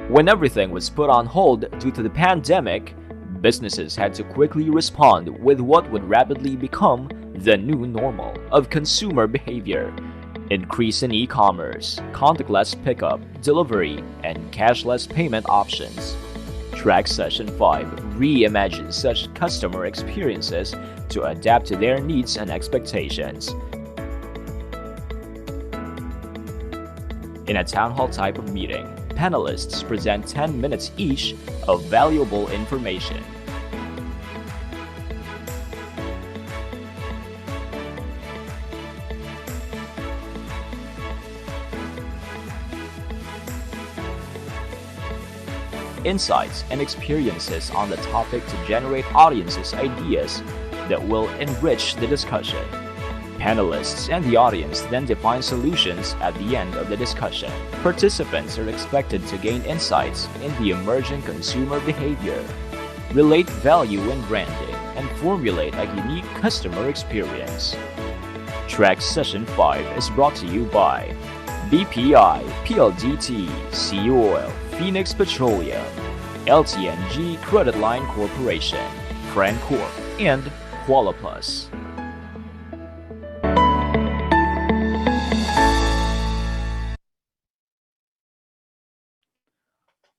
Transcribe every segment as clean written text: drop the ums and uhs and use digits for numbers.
When everything was put on hold due to the pandemic, businesses had to quickly respond with what would rapidly become the new normal of consumer behavior. Increase in e-commerce, contactless pickup, delivery, and cashless payment options. Track Session 5 reimagines such customer experiences to adapt to their needs and expectations. In a town hall type of meeting, panelists present 10 minutes each of valuable information. Insights and experiences on the topic to generate audiences' ideas that will enrich the discussion. Panelists and the audience then define solutions at the end of the discussion. Participants are expected to gain insights in the emerging consumer behavior, relate value in branding, and formulate a unique customer experience. Track Session 5 is brought to you by BPI, PLDT, Sea Oil, Phoenix Petroleum, LTNG Credit Line Corporation, Francorp, and Qualiplus.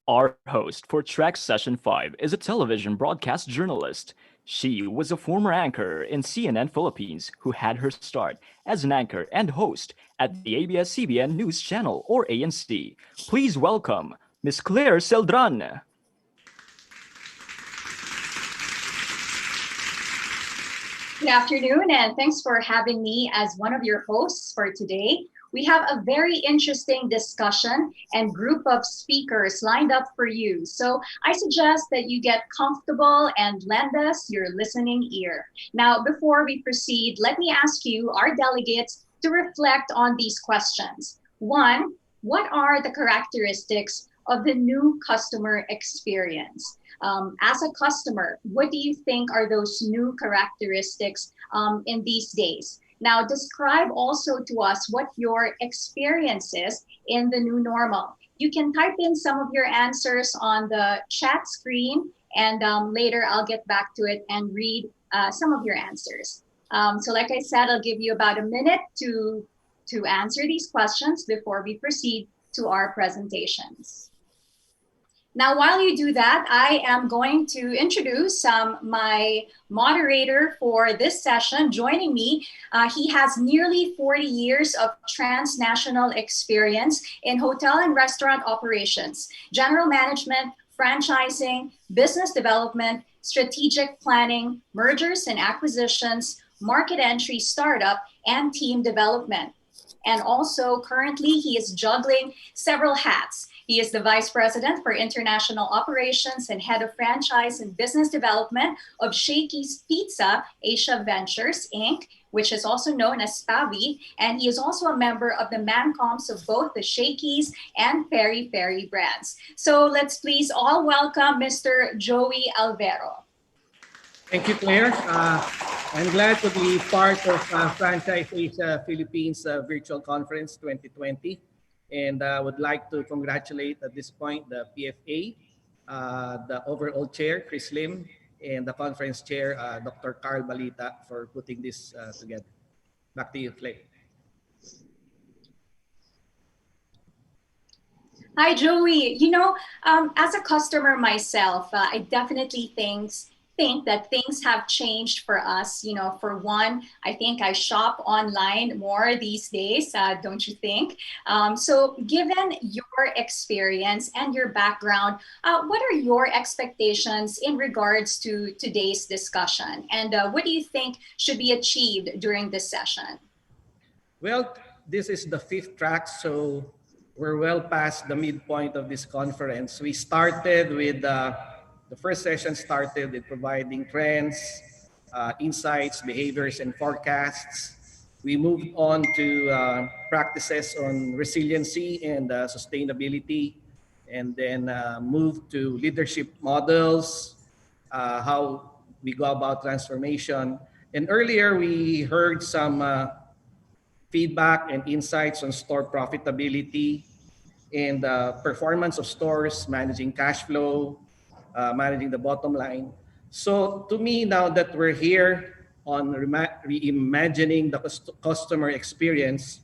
Our host for Track Session 5 is a television broadcast journalist. She was a former anchor in CNN Philippines who had her start as an anchor and host at the ABS-CBN News Channel or ANC. Please welcome Ms. Claire Celdran. Good afternoon, and thanks for having me as one of your hosts for today. We have a very interesting discussion and group of speakers lined up for you. So I suggest that you get comfortable and lend us your listening ear. Now, before we proceed, let me ask you, our delegates, to reflect on these questions. One, what are the characteristics of the new customer experience? As a customer, what do you think are those new characteristics in these days? Now, describe also to us what your experience is in the new normal. You can type in some of your answers on the chat screen, and later I'll get back to it and read some of your answers. So like I said, I'll give you about a minute to answer these questions before we proceed to our presentations. Now, while you do that, I am going to introduce my moderator for this session. Joining me, he has nearly 40 years of transnational experience in hotel and restaurant operations, general management, franchising, business development, strategic planning, mergers and acquisitions, market entry, startup, and team development. And also, currently, he is juggling several hats. He is the Vice President for International Operations and Head of Franchise and Business Development of Shakey's Pizza Asia Ventures, Inc., which is also known as SPAVI, and he is also a member of the Mancoms of both the Shakey's and Peri Peri brands. So let's please all welcome Mr. Joey Alvero. Thank you, Claire. I'm glad to be part of Franchise Asia Philippines Virtual Conference 2020. And I would like to congratulate at this point the PFA, the overall chair, Chris Lim, and the conference chair, Dr. Carl Balita, for putting this together. Back to you, Claire. Hi, Joey. You know, as a customer myself, I definitely think that things have changed for us. You know, for one, I think I shop online more these days, don't you think? So given your experience and your background, what are your expectations in regards to today's discussion? And what do you think should be achieved during this session? Well, this is the 5th track, so we're well past the midpoint of this conference. We started with the first session started with providing trends, insights, behaviors, and forecasts. We moved on to practices on resiliency and sustainability, and then moved to leadership models, how we go about transformation. And earlier we heard some feedback and insights on store profitability, in the performance of stores, managing cash flow, managing the bottom line. So to me, now that we're here on reimagining the customer experience,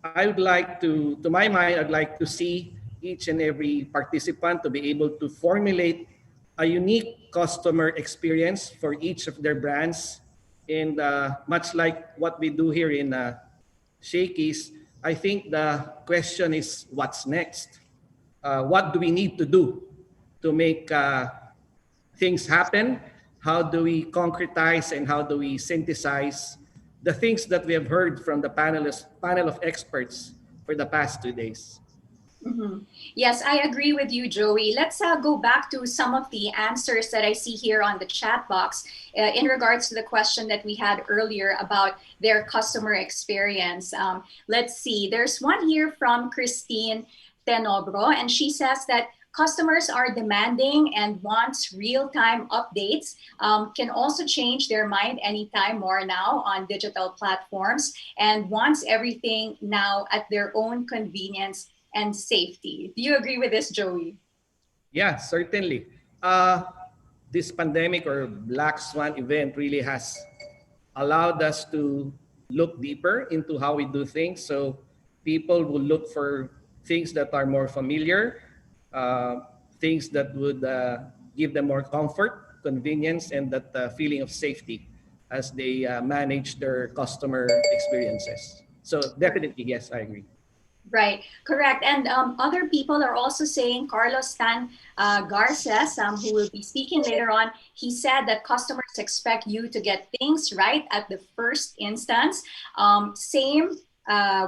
I would like to my mind, I'd like to see each and every participant to be able to formulate a unique customer experience for each of their brands. And much like what we do here in Shakey's, I think the question is what's next? What do we need to do to make things happen? How do we concretize and how do we synthesize the things that we have heard from the panel of experts for the past 2 days? Mhm. Yes, I agree with you, Joey. Let's go back to some of the answers that I see here on the chat box in regards to the question that we had earlier about their customer experience. Let's see. There's one here from Christine Tenobro, and she says that customers are demanding and wants real-time updates, can also change their mind anytime more now on digital platforms, and wants everything now at their own convenience and safety. Do you agree with this, Joey? Yeah, certainly. This pandemic or Black Swan event really has allowed us to look deeper into how we do things. So people will look for things that are more familiar, things that would give them more comfort, convenience, and that feeling of safety as they manage their customer experiences. So definitely, yes, I agree. Right, correct. And other people are also saying, Carlos Tan Garces, who will be speaking later on, he said that customers expect you to get things right at the first instance.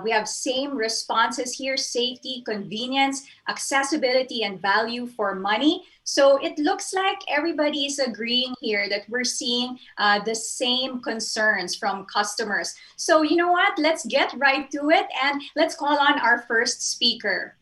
We have same responses here: safety, convenience, accessibility, and value for money. So it looks like everybody is agreeing here that we're seeing the same concerns from customers. So you know what? Let's get right to it and let's call on our first speaker.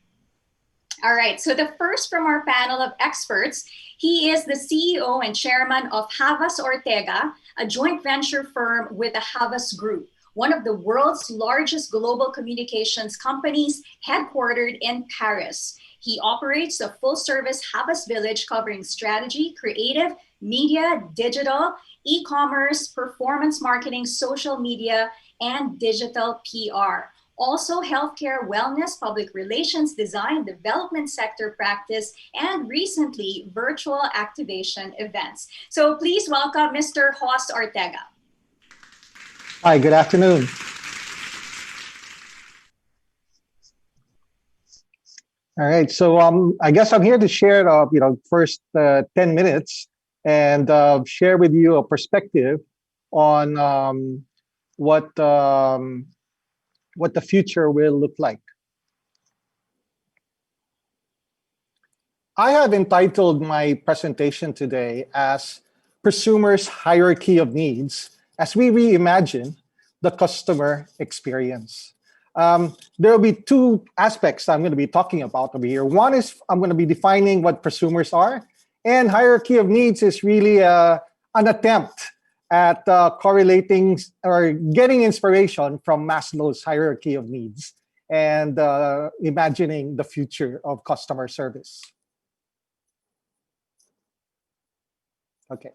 All right, so the first from our panel of experts, he is the CEO and chairman of Havas Ortega, a joint venture firm with the Havas Group, one of the world's largest global communications companies headquartered in Paris. He operates a full-service Havas village covering strategy, creative, media, digital, e-commerce, performance marketing, social media, and digital PR. Also healthcare, wellness, public relations, design, development sector practice, and recently virtual activation events. So please welcome Mr. Jos Ortega. Hi, good afternoon. All right, so I guess I'm here to share, first 10 minutes and share with you a perspective on what the future will look like. I have entitled my presentation today as Prosumer's Hierarchy of Needs as we reimagine the customer experience. There will be two aspects I'm going to be talking about over here. One is I'm going to be defining what prosumers are, and hierarchy of needs is really an attempt at correlating or getting inspiration from Maslow's hierarchy of needs and imagining the future of customer service. Okay.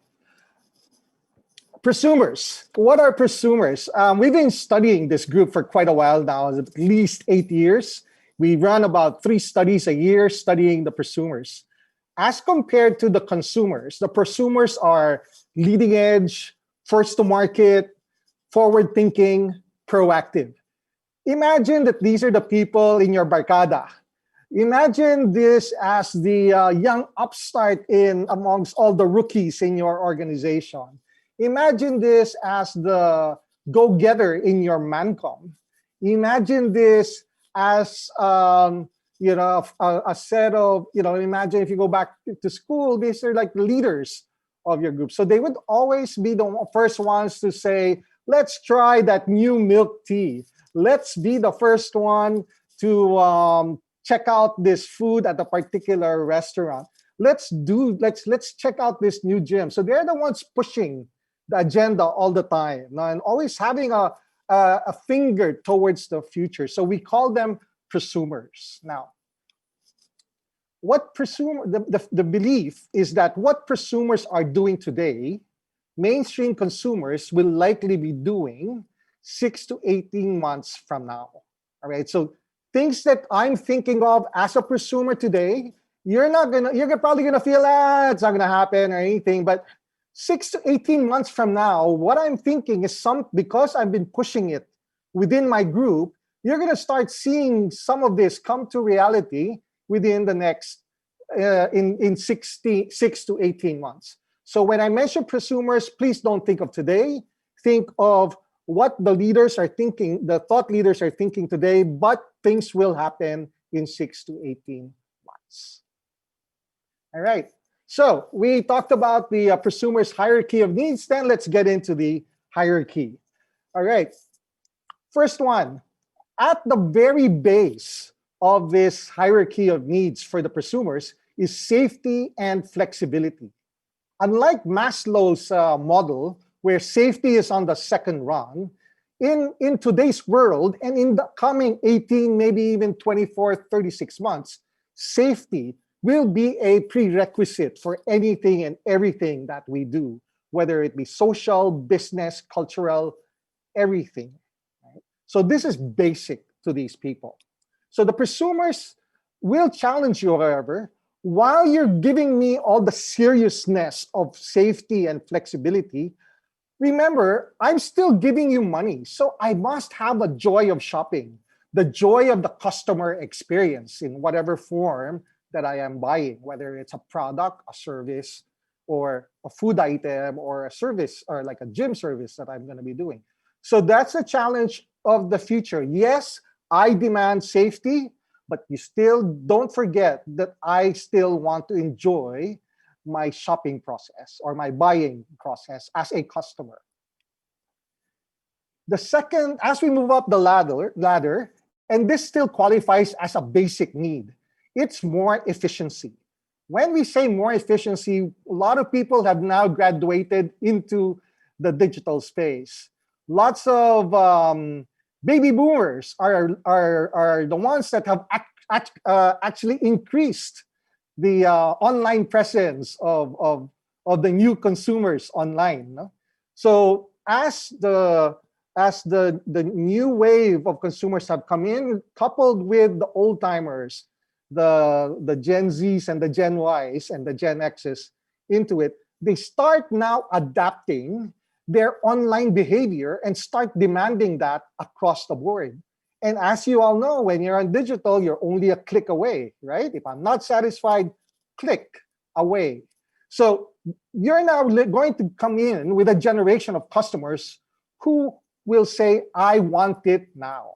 Prosumers. What are prosumers? We've been studying this group for quite a while now, at least 8 years. We run about 3 studies a year studying the prosumers. As compared to the consumers, the prosumers are leading edge, first to market, forward thinking, proactive. Imagine that these are the people in your barkada. Imagine this as the young upstart in amongst all the rookies in your organization. Imagine this as the go-getter in your mancom. Imagine this as a set of, imagine if you go back to school, these are like the leaders of your group. So they would always be the first ones to say, let's try that new milk tea. Let's be the first one to check out this food at a particular restaurant. Let's check out this new gym. So they're the ones pushing the agenda all the time, and always having a finger towards the future. So we call them prosumers. Now, the belief is that what prosumers are doing today, mainstream consumers will likely be doing 6 to 18 months from now. All right. So things that I'm thinking of as a prosumer today, you're probably gonna feel it's not gonna happen or anything. But 6 to 18 months from now, what I'm thinking is because I've been pushing it within my group, you're gonna start seeing some of this come to reality within the next in 6 to 18 months. So when I mention prosumers, please don't think of today. Think of what the leaders are thinking, the thought leaders are thinking today, but things will happen in 6 to 18 months. All right. So we talked about the prosumers hierarchy of needs. Then let's get into the hierarchy. All right. First one, at the very base of this hierarchy of needs for the prosumers is safety and flexibility. Unlike Maslow's model, where safety is on the second rung, in today's world and in the coming 18, maybe even 24, 36 months, safety will be a prerequisite for anything and everything that we do, whether it be social, business, cultural, everything. Right? So this is basic to these people. So the prosumers will challenge you, however, while you're giving me all the seriousness of safety and flexibility, remember, I'm still giving you money. So I must have a joy of shopping, the joy of the customer experience in whatever form that I am buying, whether it's a product, a service, or a food item, or a service, or like a gym service that I'm going to be doing. So that's a challenge of the future. Yes, I demand safety, but you still don't forget that I still want to enjoy my shopping process or my buying process as a customer. The second, as we move up the ladder, and this still qualifies as a basic need, it's more efficiency. When we say more efficiency, a lot of people have now graduated into the digital space. Lots of baby boomers are the ones that have actually increased the online presence of the new consumers online. No? So as the new wave of consumers have come in, coupled with the old timers, the Gen Zs and the Gen Ys and the Gen Xs into it, they start now adapting their online behavior and start demanding that across the board. And as you all know, when you're on digital, you're only a click away, right? If I'm not satisfied, click away. So you're now going to come in with a generation of customers who will say, I want it now.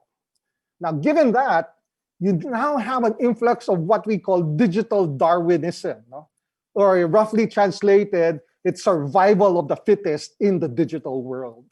Now, given that, you now have an influx of what we call digital Darwinism, no? Or roughly translated, it's survival of the fittest in the digital world.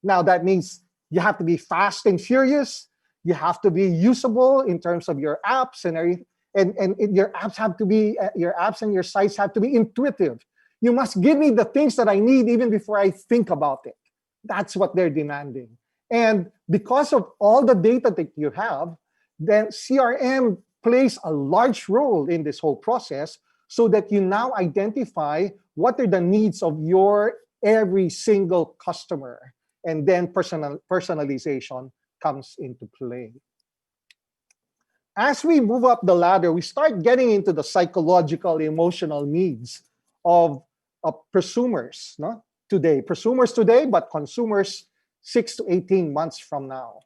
Now, that means you have to be fast and furious. You have to be usable in terms of your apps and everything. And your apps have to be, your apps and your sites have to be intuitive. You must give me the things that I need even before I think about it. That's what they're demanding. And because of all the data that you have, then CRM plays a large role in this whole process so that you now identify what are the needs of your every single customer. And then personalization comes into play. As we move up the ladder, we start getting into the psychological, emotional needs of prosumers, no? Today. Prosumers today, but consumers 6 to 18 months from now.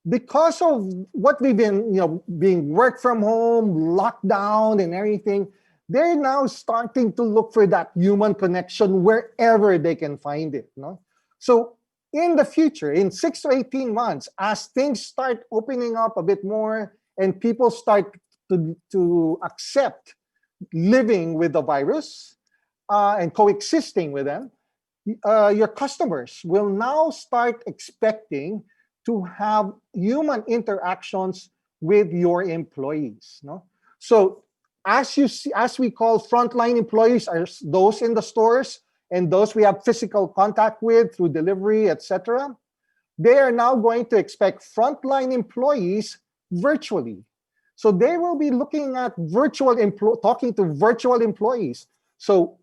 Because of what we've been, being work from home, lockdown and everything, they're now starting to look for that human connection wherever they can find it. No? So in the future, in 6 to 18 months, as things start opening up a bit more and people start to accept living with the virus and coexisting with them, your customers will now start expecting to have human interactions with your employees. No? So as we call frontline employees are those in the stores and those we have physical contact with through delivery, etc., they are now going to expect frontline employees virtually. So they will be looking at talking to virtual employees. So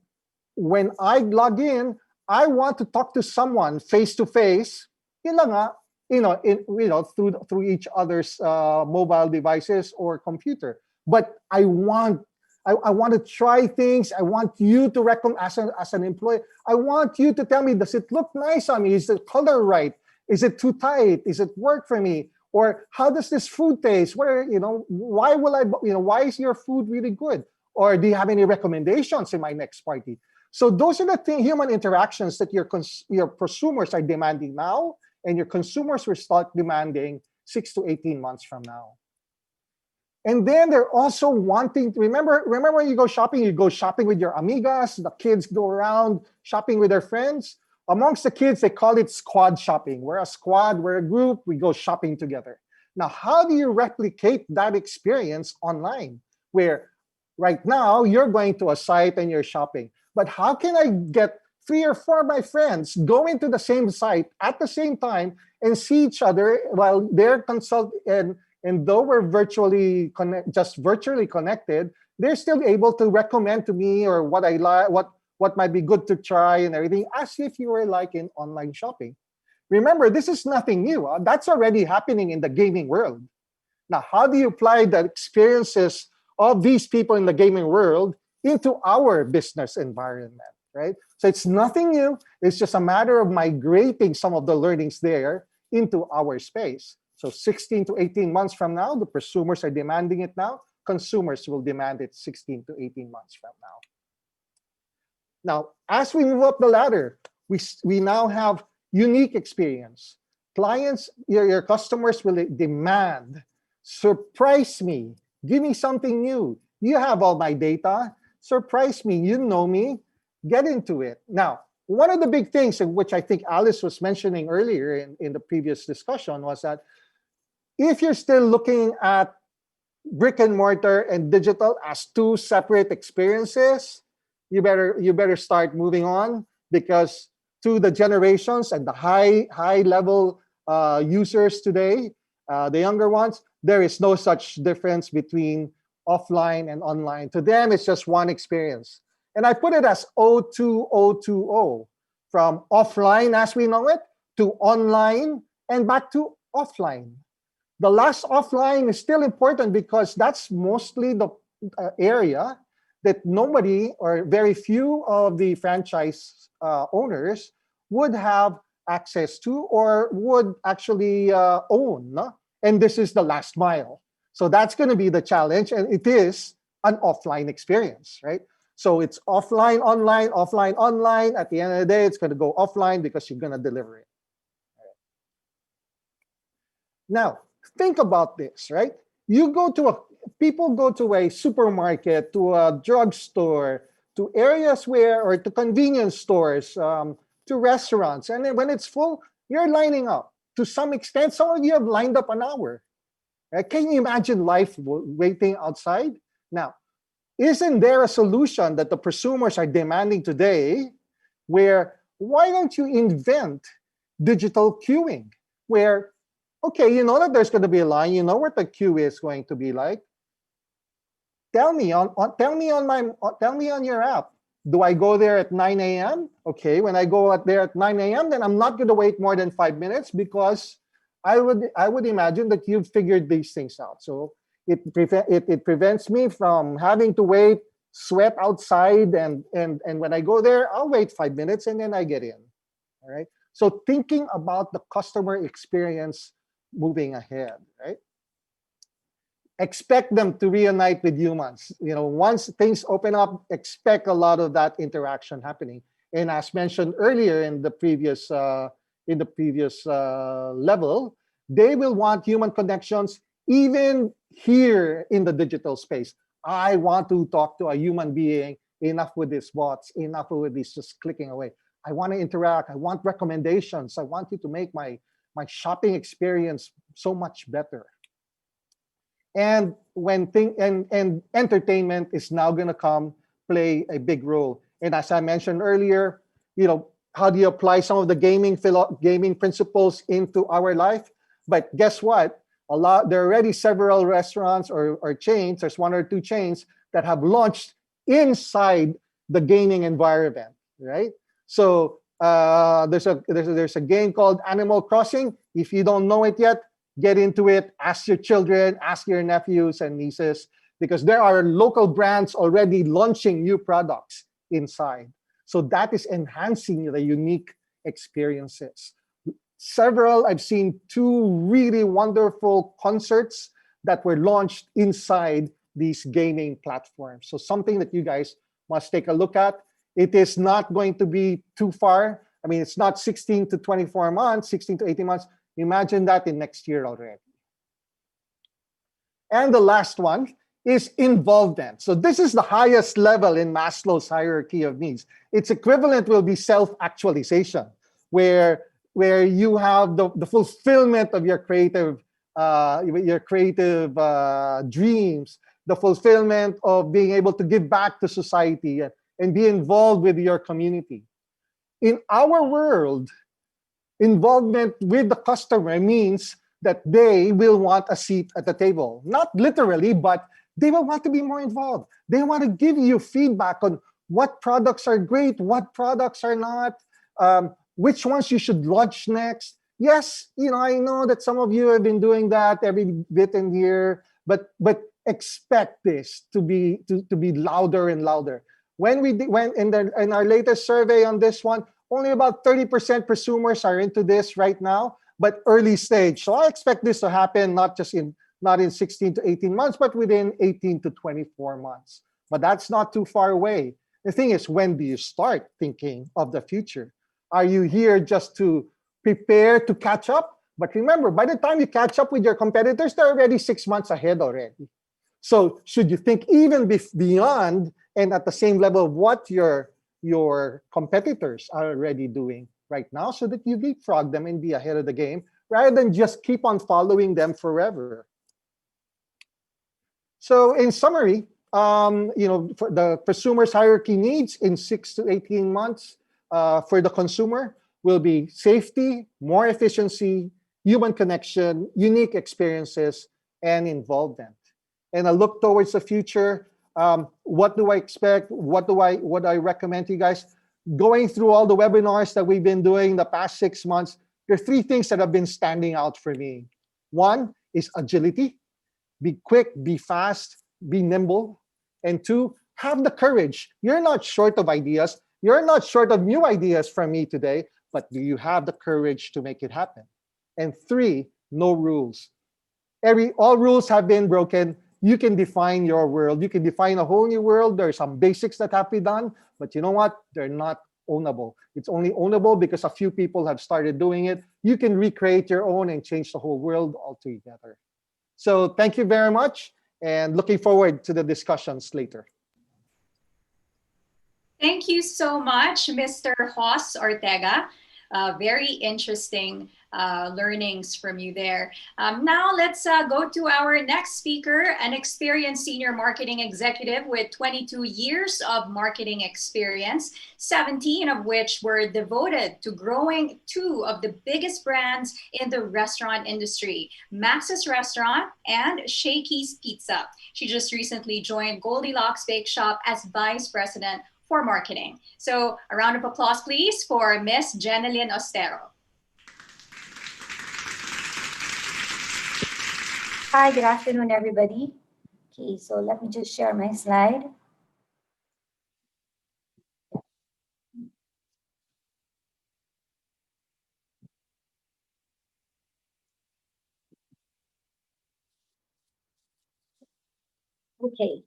when I log in, I want to talk to someone face to face. Yun lang nga, through each other's mobile devices or computer. But I want to try things. I want you to recommend as an employee. I want you to tell me, does it look nice on me? Is the color right? Is it too tight? Is it work for me? Or how does this food taste? Why is your food really good? Or do you have any recommendations in my next party? So those are the human interactions that your prosumers are demanding now, and your consumers will start demanding 6 to 18 months from now. And then they're also wanting to remember when you go shopping with your amigas, the kids go around shopping with their friends. Amongst the kids, they call it squad shopping. We're a squad, we're a group, we go shopping together. Now, how do you replicate that experience online? Where right now you're going to a site and you're shopping. But how can I get 3 or 4 of my friends go into the same site at the same time and see each other while they're and though we're virtually connected, they're still able to recommend to me or what I like, what might be good to try and everything, as if you were like in online shopping. Remember, this is nothing new. That's already happening in the gaming world. Now, how do you apply the experiences of these people in the gaming world into our business environment, right? So it's nothing new. It's just a matter of migrating some of the learnings there into our space. So 16 to 18 months from now, the prosumers are demanding it now. Consumers will demand it 16 to 18 months from now. Now, as we move up the ladder, we now have unique experience. Clients, your customers will demand, surprise me, give me something new. You have all my data, surprise me, you know me, get into it. Now, one of the big things, which I think Alice was mentioning earlier in the previous discussion, was that if you're still looking at brick and mortar and digital as 2 separate experiences, you better start moving on, because to the generations and the high level users today, the younger ones, there is no such difference between offline and online. To them, it's just one experience. And I put it as O2020, from offline as we know it to online and back to offline. The last offline is still important because that's mostly the area that nobody or very few of the franchise owners would have access to or would actually own. No? And this is the last mile. So that's going to be the challenge. And it is an offline experience, right? So it's offline, online, offline, online. At the end of the day, it's going to go offline because you're going to deliver it. Now, think about this, right? People go to a supermarket, to a drugstore, to areas or to convenience stores, to restaurants. And then when it's full, you're lining up. To some extent, some of you have lined up an hour. Right? Can you imagine life waiting outside? Now, isn't there a solution that the prosumers are demanding today where, why don't you invent digital queuing? Where, okay, you know that there's going to be a line, you know what the queue is going to be like. Tell me on your app. Do I go there at 9 a.m.? Okay, when I go there at 9 a.m., then I'm not going to wait more than 5 minutes, because I would imagine that you've figured these things out. So it prevents me from having to wait, sweat outside, and when I go there, I'll wait 5 minutes and then I get in. All right. So thinking about the customer experience moving ahead, right? Expect them to reunite with humans. Once things open up, expect a lot of that interaction happening. And as mentioned earlier in the previous level, they will want human connections even here in the digital space. I want to talk to a human being. Enough with these bots. Enough with this just clicking away. I want to interact. I want recommendations. I want you to make my shopping experience so much better. And and entertainment is now going to play a big role. And as I mentioned earlier, how do you apply some of the gaming principles into our life? But guess what? There are already several restaurants or chains, there's one or two chains that have launched inside the gaming environment, right? So there's a game called Animal Crossing. If you don't know it yet, get into it. Ask your children, ask your nephews and nieces, because there are local brands already launching new products inside. So that is enhancing the unique experiences. I've seen two really wonderful concerts that were launched inside these gaming platforms. So something that you guys must take a look at. It is not going to be too far. I mean, it's not 16 to 24 months, 16 to 18 months. Imagine that in next year already. And the last one is involvement. So this is the highest level in Maslow's hierarchy of needs. Its equivalent will be self-actualization, where you have the fulfillment of your creative dreams, the fulfillment of being able to give back to society and be involved with your community. In our world, involvement with the customer means that they will want a seat at the table. Not literally, but they will want to be more involved. They want to give you feedback on what products are great, what products are not, which ones you should launch next. Yes, I know that some of you have been doing that every bit in here, but expect this to be louder and louder. When in our latest survey on this one, only about 30% prosumers are into this right now, but early stage. So I expect this to happen not in 16 to 18 months, but within 18 to 24 months. But that's not too far away. The thing is, when do you start thinking of the future? Are you here just to prepare to catch up? But remember, by the time you catch up with your competitors, they're already 6 months ahead already. So should you think even beyond and at the same level of what your competitors are already doing right now, so that you leapfrog them and be ahead of the game, rather than just keep on following them forever. So in summary, for the prosumer's hierarchy needs in 6 to 18 months for the consumer will be safety, more efficiency, human connection, unique experiences, and involvement. And a look towards the future. What do I expect? What I recommend to you guys? Going through all the webinars that we've been doing the past 6 months, there are 3 things that have been standing out for me. One is agility. Be quick, be fast, be nimble. And 2, have the courage. You're not short of ideas. You're not short of new ideas from me today, but do you have the courage to make it happen? And 3, no rules. All rules have been broken. You can define your world. You can define a whole new world. There are some basics that have to be done, but you know what? They're not ownable. It's only ownable because a few people have started doing it. You can recreate your own and change the whole world altogether. So thank you very much, and looking forward to the discussions later. Thank you so much, Mr. Jos Ortega. Very interesting learnings from you there. Now let's go to our next speaker, an experienced senior marketing executive with 22 years of marketing experience, 17 of which were devoted to growing 2 of the biggest brands in the restaurant industry, Max's Restaurant and Shakey's Pizza. She just recently joined Goldilocks Bakeshop as Vice President for marketing. So a round of applause, please, for Miss GENALINE Austero. Hi, good afternoon, everybody. Okay, so let me just share my slide. Okay,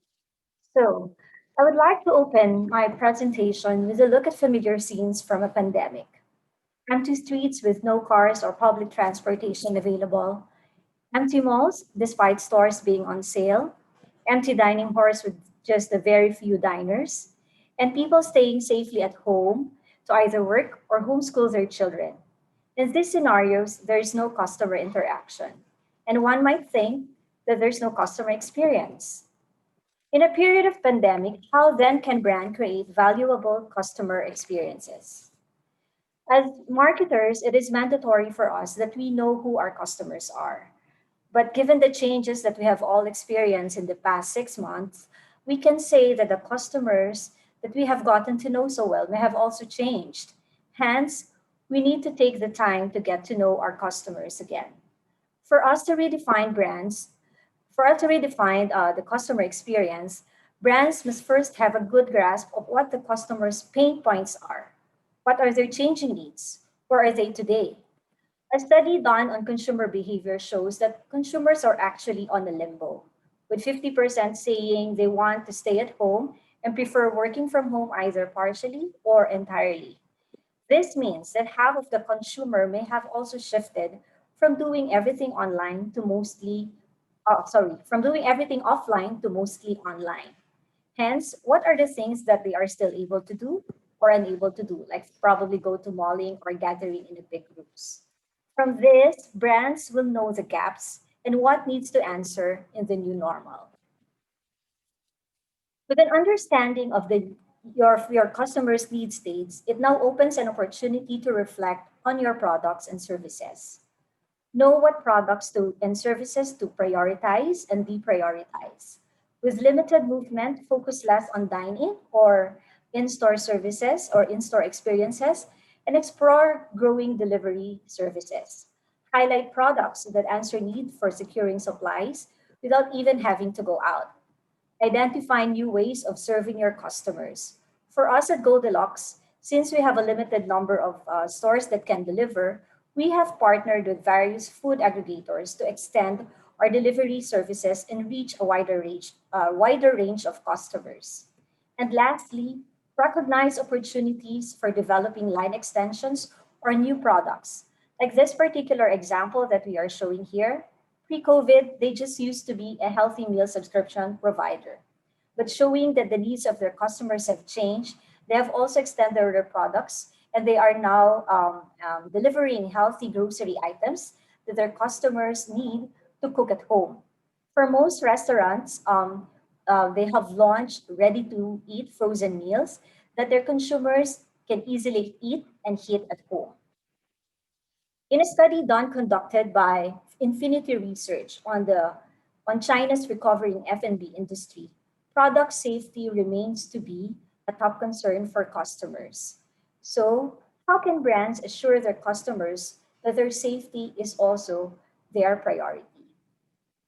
so I would like to open my presentation with a look at familiar scenes from a pandemic. Empty streets with no cars or public transportation available, empty malls despite stores being on sale, empty dining halls with just a very few diners, and people staying safely at home to either work or homeschool their children. In these scenarios, there is no customer interaction, and one might think that there's no customer experience. In a period of pandemic, how then can brand create valuable customer experiences? As marketers, it is mandatory for us that we know who our customers are. But given the changes that we have all experienced in the past 6 months, we can say that the customers that we have gotten to know so well may have also changed. Hence, we need to take the time to get to know our customers again. For us to redefine brands, for us to redefine the customer experience, brands must first have a good grasp of what the customer's pain points are. What are their changing needs? Where are they today? A study done on consumer behavior shows that consumers are actually on a limbo, with 50% saying they want to stay at home and prefer working from home either partially or entirely. This means that half of the consumer may have also shifted from doing everything online to from doing everything offline to mostly online. Hence, what are the things that they are still able to do or unable to do, like probably go to malling or gathering in the big groups? From this, brands will know the gaps and what needs to answer in the new normal. With an understanding of your customers' need states, it now opens an opportunity to reflect on your products and services. Know what products and services to prioritize and deprioritize. With limited movement, focus less on dine-in or in-store services or in-store experiences, and explore growing delivery services. Highlight products that answer need for securing supplies without even having to go out. Identify new ways of serving your customers. For us at Goldilocks, since we have a limited number of stores that can deliver, we have partnered with various food aggregators to extend our delivery services and reach a wider range of customers. And lastly, recognize opportunities for developing line extensions or new products. Like this particular example that we are showing here, pre-COVID, they just used to be a healthy meal subscription provider. But showing that the needs of their customers have changed, they have also extended their products and they are now delivering healthy grocery items that their customers need to cook at home. For most restaurants, they have launched ready to eat frozen meals that their consumers can easily eat and heat at home. In a study conducted by Infinity Research on China's recovering F&B industry, product safety remains to be a top concern for customers. So, how can brands assure their customers that their safety is also their priority?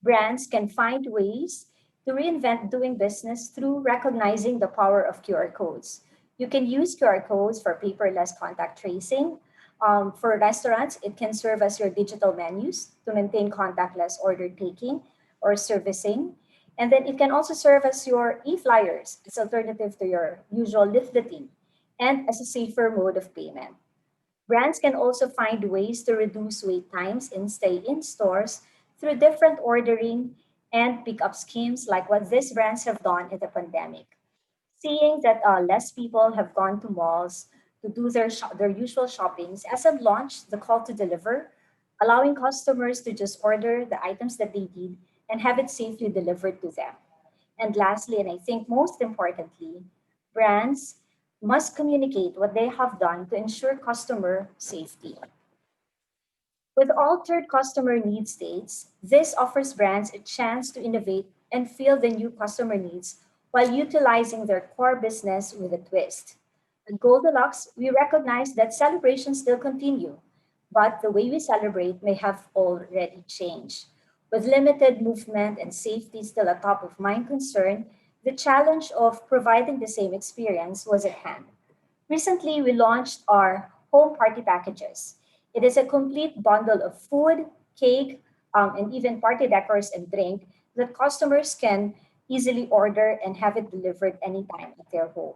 Brands can find ways to reinvent doing business through recognizing the power of QR codes. You can use QR codes for paperless contact tracing. For restaurants, it can serve as your digital menus to maintain contactless order taking or servicing. And then it can also serve as your e-flyers as alternative to your usual leafleting and as a safer mode of payment. Brands can also find ways to reduce wait times and stay in stores through different ordering and pickup schemes like what these brands have done in the pandemic. Seeing that less people have gone to malls to do their usual shoppings, SM launched the call to deliver, allowing customers to just order the items that they need and have it safely delivered to them. And lastly, and I think most importantly, brands must communicate what they have done to ensure customer safety. With altered customer need states, this offers brands a chance to innovate and fill the new customer needs while utilizing their core business with a twist. At Goldilocks, we recognize that celebrations still continue, but the way we celebrate may have already changed. With limited movement and safety still a top of mind concern, the challenge of providing the same experience was at hand. Recently, we launched our home party packages. It is a complete bundle of food, cake, and even party decors and drink that customers can easily order and have it delivered anytime at their home.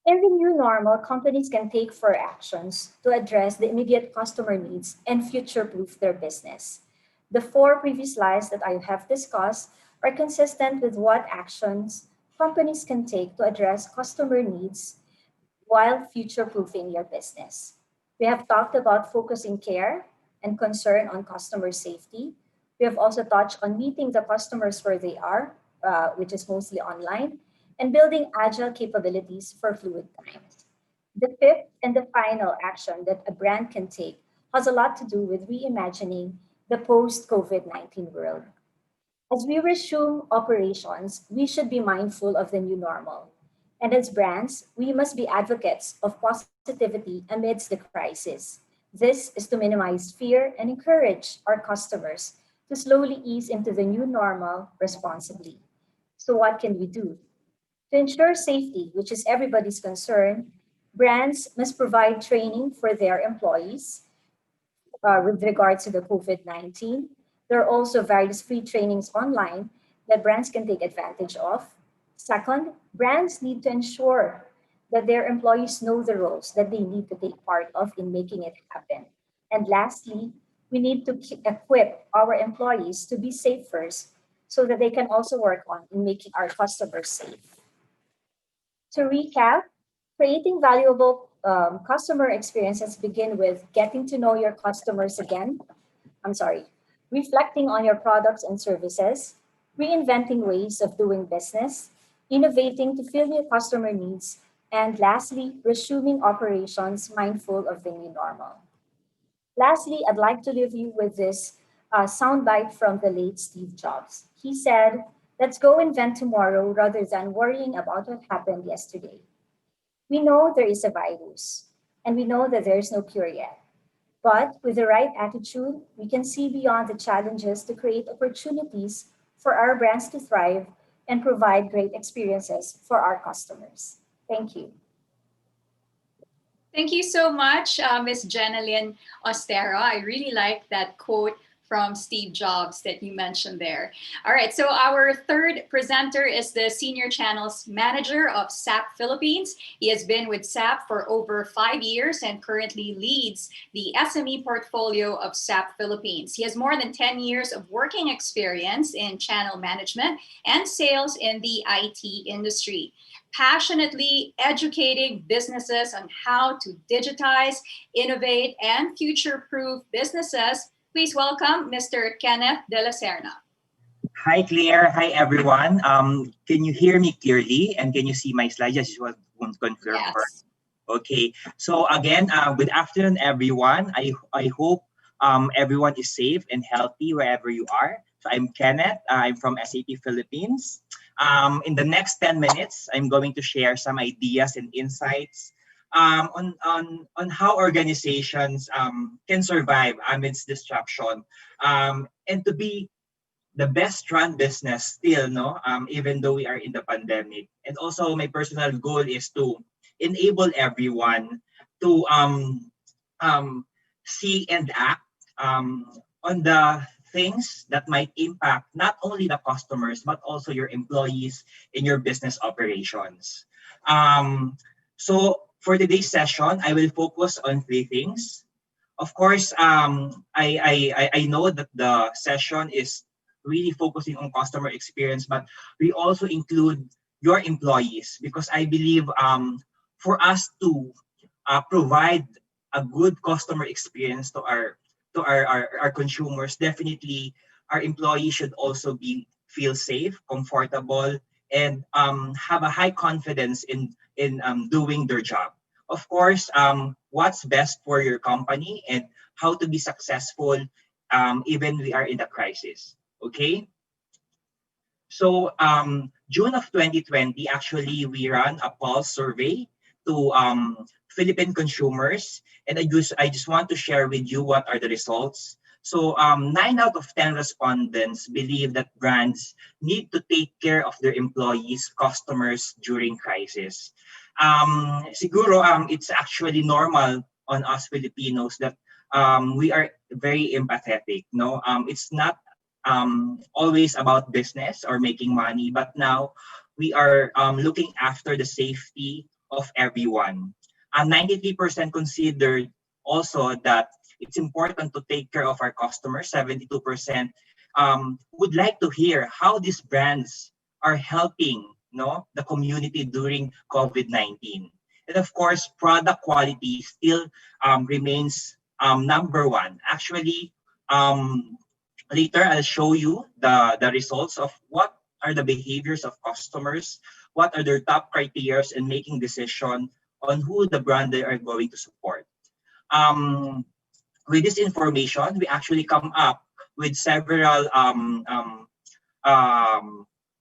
In the new normal, companies can take four actions to address the immediate customer needs and future proof their business. The four previous slides that I have discussed are consistent with what actions companies can take to address customer needs while future proofing your business. We have talked about focusing care and concern on customer safety. We have also touched on meeting the customers where they are, which is mostly online, and building agile capabilities for fluid times. The fifth and the final action that a brand can take has a lot to do with reimagining the post-COVID-19 world. As we resume operations, we should be mindful of the new normal. And as brands, we must be advocates of positivity amidst the crisis. This is to minimize fear and encourage our customers to slowly ease into the new normal responsibly. So, what can we do? To ensure safety, which is everybody's concern, brands must provide training for their employees with regards to the COVID-19. There are also various free trainings online that brands can take advantage of. Second, brands need to ensure that their employees know the roles that they need to take part of in making it happen. And lastly, we need to equip our employees to be safe first so that they can also work on in making our customers safe. To recap, creating valuable customer experiences begin with getting to know your customers again. I'm sorry, reflecting on your products and services, reinventing ways of doing business, innovating to fill your customer needs, and lastly, resuming operations mindful of the new normal. Lastly, I'd like to leave you with this soundbite from the late Steve Jobs. He said, "Let's go invent tomorrow rather than worrying about what happened yesterday." We know there is a virus, and we know that there is no cure yet. But with the right attitude, we can see beyond the challenges to create opportunities for our brands to thrive and provide great experiences for our customers. Thank you. Thank you so much, Ms. Jenaline Austero. I really like that quote from Steve Jobs that you mentioned there. All right, so our third presenter is the Senior Channels Manager of SAP Philippines. He has been with SAP for over 5 years and currently leads the SME portfolio of SAP Philippines. He has more than 10 years of working experience in channel management and sales in the IT industry, passionately educating businesses on how to digitize, innovate, and future-proof businesses. Please welcome Mr. Kenneth de la CERNA. Hi, Claire. Hi, everyone. Can you hear me clearly? And can you see my slides? Just want to confirm first. Okay. So again, good afternoon, everyone. I hope everyone is safe and healthy wherever you are. So I'm Kenneth. I'm from SAP Philippines. In the next 10 minutes, I'm going to share some ideas and insights on how organizations can survive amidst disruption and to be the best run business still, no? Even though we are in the pandemic. And also my personal goal is to enable everyone to see and act on the things that might impact not only the customers, but also your employees in your business operations. So for today's session, I will focus on 3 things. Of course, I know that the session is really focusing on customer experience, but we also include your employees because I believe for us to provide a good customer experience to our consumers, definitely our employees should also feel safe, comfortable, and have a high confidence in doing their job. Of course, what's best for your company and how to be successful even we are in the crisis. Okay. So June of 2020, actually, we ran a pulse survey to Philippine consumers, and I just want to share with you what are the results. So 9 out of 10 respondents believe that brands need to take care of their employees, customers during crisis. Siguro it's actually normal on us Filipinos that we are very empathetic. No, it's not always about business or making money, but now we are looking after the safety of everyone. 93% considered also that it's important to take care of our customers. 72% would like to hear how these brands are helping the community during COVID-19. And of course, product quality still remains number 1. Actually, later I'll show you the results of what are the behaviors of customers, what are their top criteria in making decision on who the brand they are going to support. With this information, we actually come up with several um,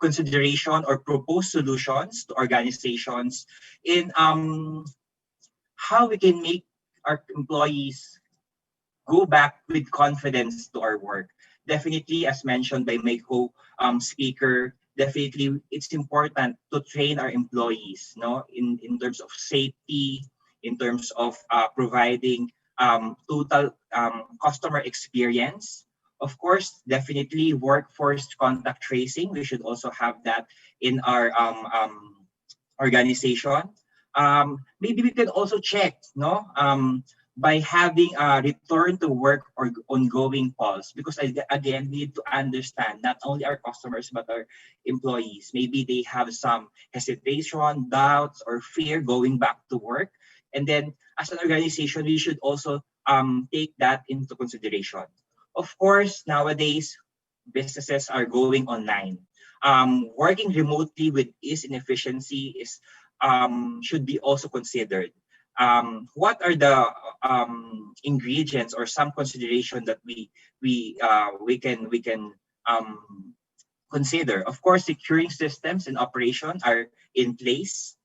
consideration or proposed solutions to organizations in how we can make our employees go back with confidence to our work. Definitely, as mentioned by my co-speaker, definitely it's important to train our employees, no, in terms of safety, in terms of providing total customer experience. Of course, definitely workforce contact tracing. We should also have that in our organization. Maybe we can also check, no, by having a return to work or ongoing calls, because again, we need to understand not only our customers but our employees. Maybe they have some hesitation, doubts, or fear going back to work, and then as an organization, we should also take that into consideration. Of course, nowadays businesses are going online. Working remotely with ease and efficiency is should be also considered. What are the ingredients or some consideration that we can consider? Of course, securing systems and operation are in place.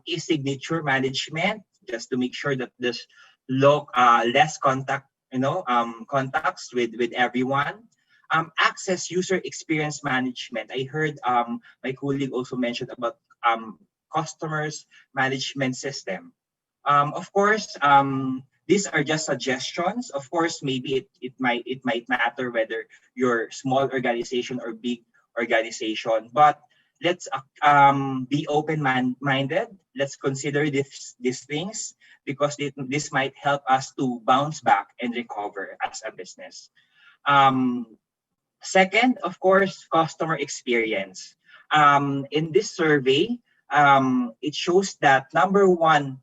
E-signature management, just to make sure that there's less contact, contacts with everyone. Access user experience management. I heard my colleague also mentioned about customers management system. Of course, these are just suggestions. Of course, maybe it might matter whether you're small organization or big organization, but let's be open-minded. Let's consider these things, because this might help us to bounce back and recover as a business. Um, Second, of course, customer experience. In this survey, it shows that number one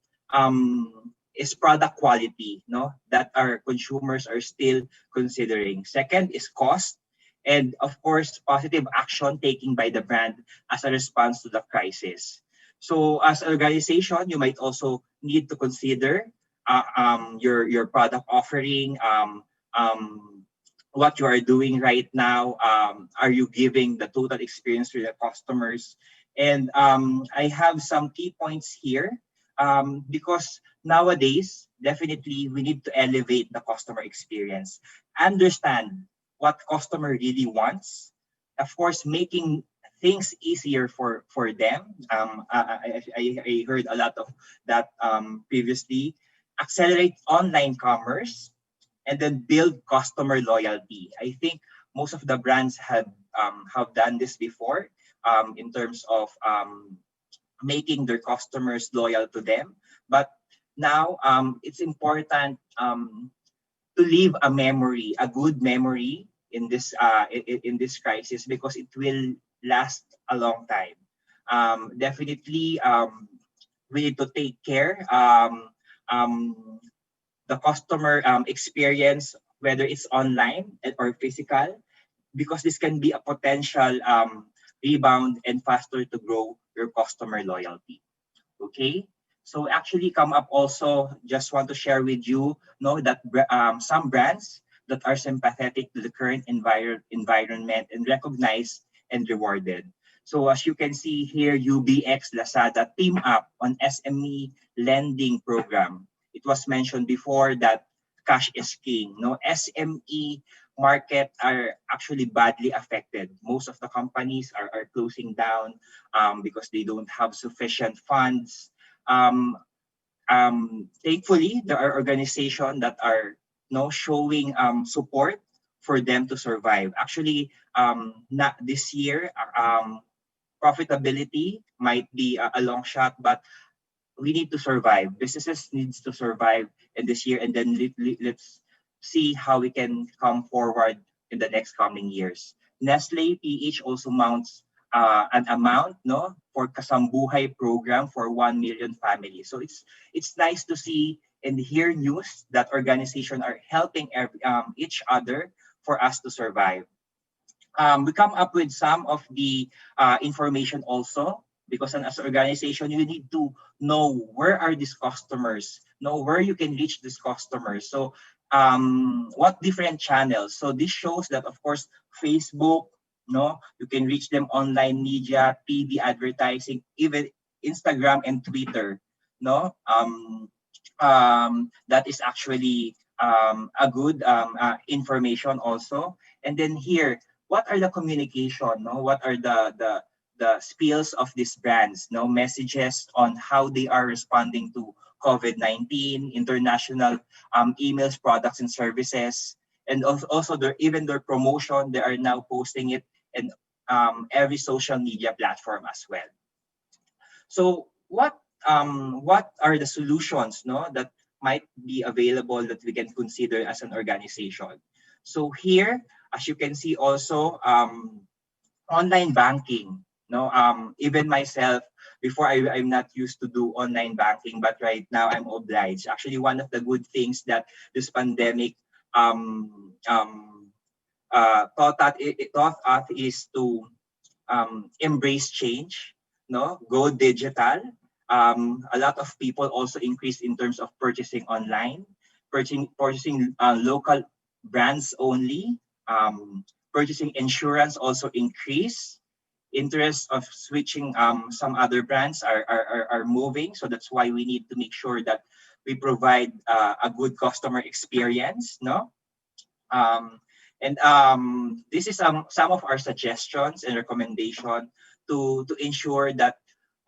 is product quality, no, that our consumers are still considering. Second is cost, and of course, positive action taken by the brand as a response to the crisis. So, as an organization, you might also need to consider your product offering. What you are doing right now. Are you giving the total experience to the customers? And I have some key points here, because nowadays, definitely we need to elevate the customer experience. Understand what customer really wants. Of course, making things easier for them. I heard a lot of that previously. Accelerate online commerce, and then build customer loyalty. I think most of the brands have done this before, in terms of making their customers loyal to them. But now it's important to leave a memory, a good memory in this crisis, because it will last a long time. Definitely, we need to take care. Um, the customer experience, whether it's online or physical, because this can be a potential rebound and faster to grow your customer loyalty. Okay, so actually come up also, just want to share with you, know that some brands that are sympathetic to the current environment and recognized and rewarded. So as you can see here, UBX Lazada team up on SME lending program. It was mentioned before that cash is king. No, SME market are actually badly affected. Most of the companies are closing down because they don't have sufficient funds. Um, Thankfully, there are organizations that are showing support for them to survive. Actually, not this year, profitability might be a long shot, but we need to survive. Businesses needs to survive in this year, and then let's see how we can come forward in the next coming years. Nestle PH also mounts an amount, no, for Kasambuhay program for 1 million families. So it's nice to see and hear news that organizations are helping each other for us to survive. We come up with some of the information also, because as an organization, you need to know where are these customers, know where you can reach these customers. So what different channels. So this shows that, of course, Facebook, no, you can reach them online media, TV advertising, even Instagram and Twitter, no. That is actually a good information also. And then here, what are the communication? No, what are the spills of these brands? No, messages on how they are responding to COVID-19, international emails, products, and services, and also even their promotion. They are now posting it in every social media platform as well. So what are the solutions, no, that might be available that we can consider as an organization? So here, as you can see, also online banking. No, even myself, before I'm not used to do online banking, but right now I'm obliged. Actually, one of the good things that this pandemic taught us is to embrace change, no, go digital. A lot of people also increased in terms of purchasing online, purchasing local brands only, purchasing insurance also increase. Interest of switching some other brands are moving. So that's why we need to make sure that we provide a good customer experience, no? And this is some of our suggestions and recommendation to ensure that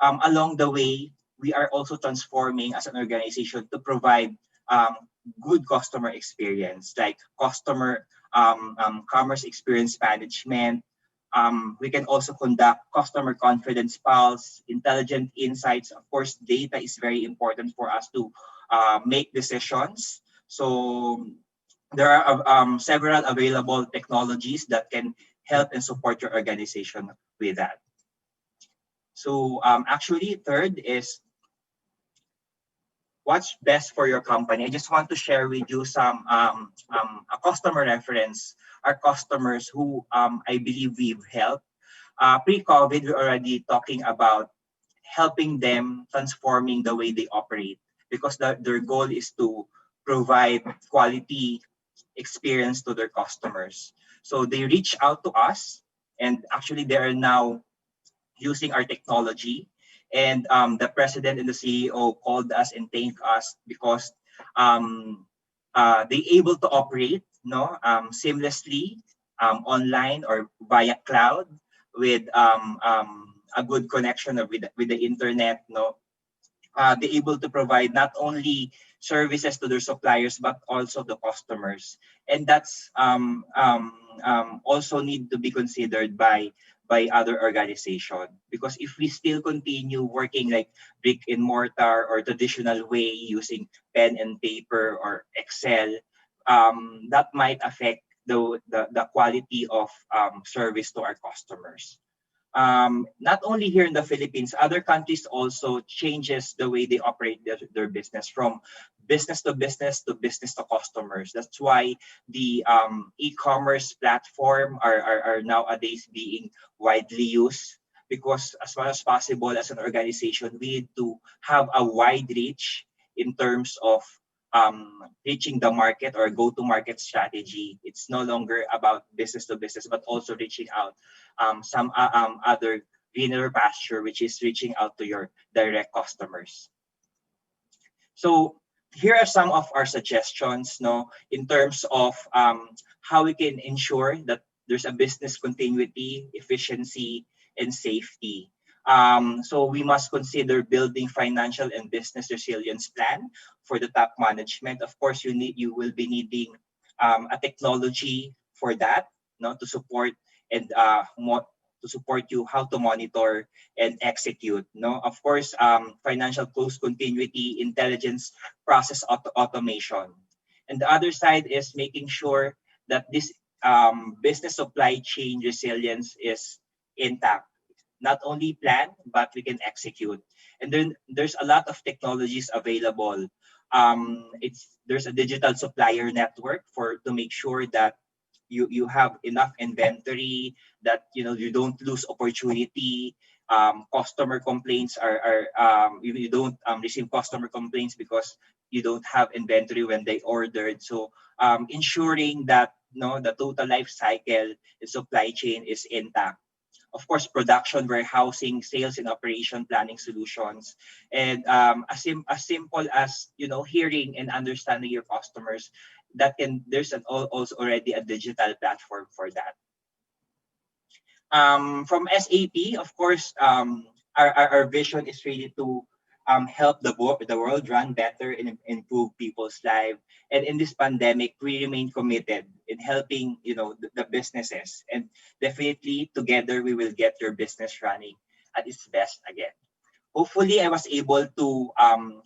along the way, we are also transforming as an organization to provide good customer experience, like customer commerce experience management. We can also conduct customer confidence pulse, intelligent insights. Of course, data is very important for us to make decisions. So there are several available technologies that can help and support your organization with that. So actually, third is what's best for your company. I just want to share with you some a customer reference. Our customers who I believe we've helped. Pre-COVID, we're already talking about helping them transforming the way they operate because their goal is to provide quality experience to their customers. So they reach out to us, and actually they are now using our technology. And the president and the CEO called us and thanked us because they able to operate, no, seamlessly online or via cloud with a good connection with the internet, no. They able to provide not only services to their suppliers but also the customers, and that's also need to be considered by other organization, because if we still continue working like brick and mortar or traditional way using pen and paper or Excel, that might affect the quality of service to our customers. Not only here in the Philippines, other countries also changes the way they operate their business from business to business to customers. That's why the e-commerce platform are nowadays being widely used, because as much as possible as an organization, we need to have a wide reach in terms of reaching the market or go-to-market strategy. It's no longer about business to business, but also reaching out some other greener pasture, which is reaching out to your direct customers. So here are some of our suggestions, no, in terms of how we can ensure that there's a business continuity, efficiency, and safety. So we must consider building financial and business resilience plan for the top management. Of course, you will be needing a technology for that, no, to support and to support you how to monitor and execute. No, of course, financial close continuity, intelligence, process automation, and the other side is making sure that this business supply chain resilience is intact. Not only plan, but we can execute. And then there's a lot of technologies available. There's a digital supplier network to make sure that you have enough inventory, that you don't lose opportunity. Customer complaints you don't receive customer complaints because you don't have inventory when they ordered. So ensuring that the total life cycle and supply chain is intact. Of course, production, warehousing, sales, and operation planning solutions, and as simple as hearing and understanding your customers. There's also already a digital platform for that. From SAP, of course, our vision is really to help the world run better and improve people's lives. And in this pandemic, we remain committed in helping the businesses, and definitely together we will get your business running at its best again. Hopefully, I was able to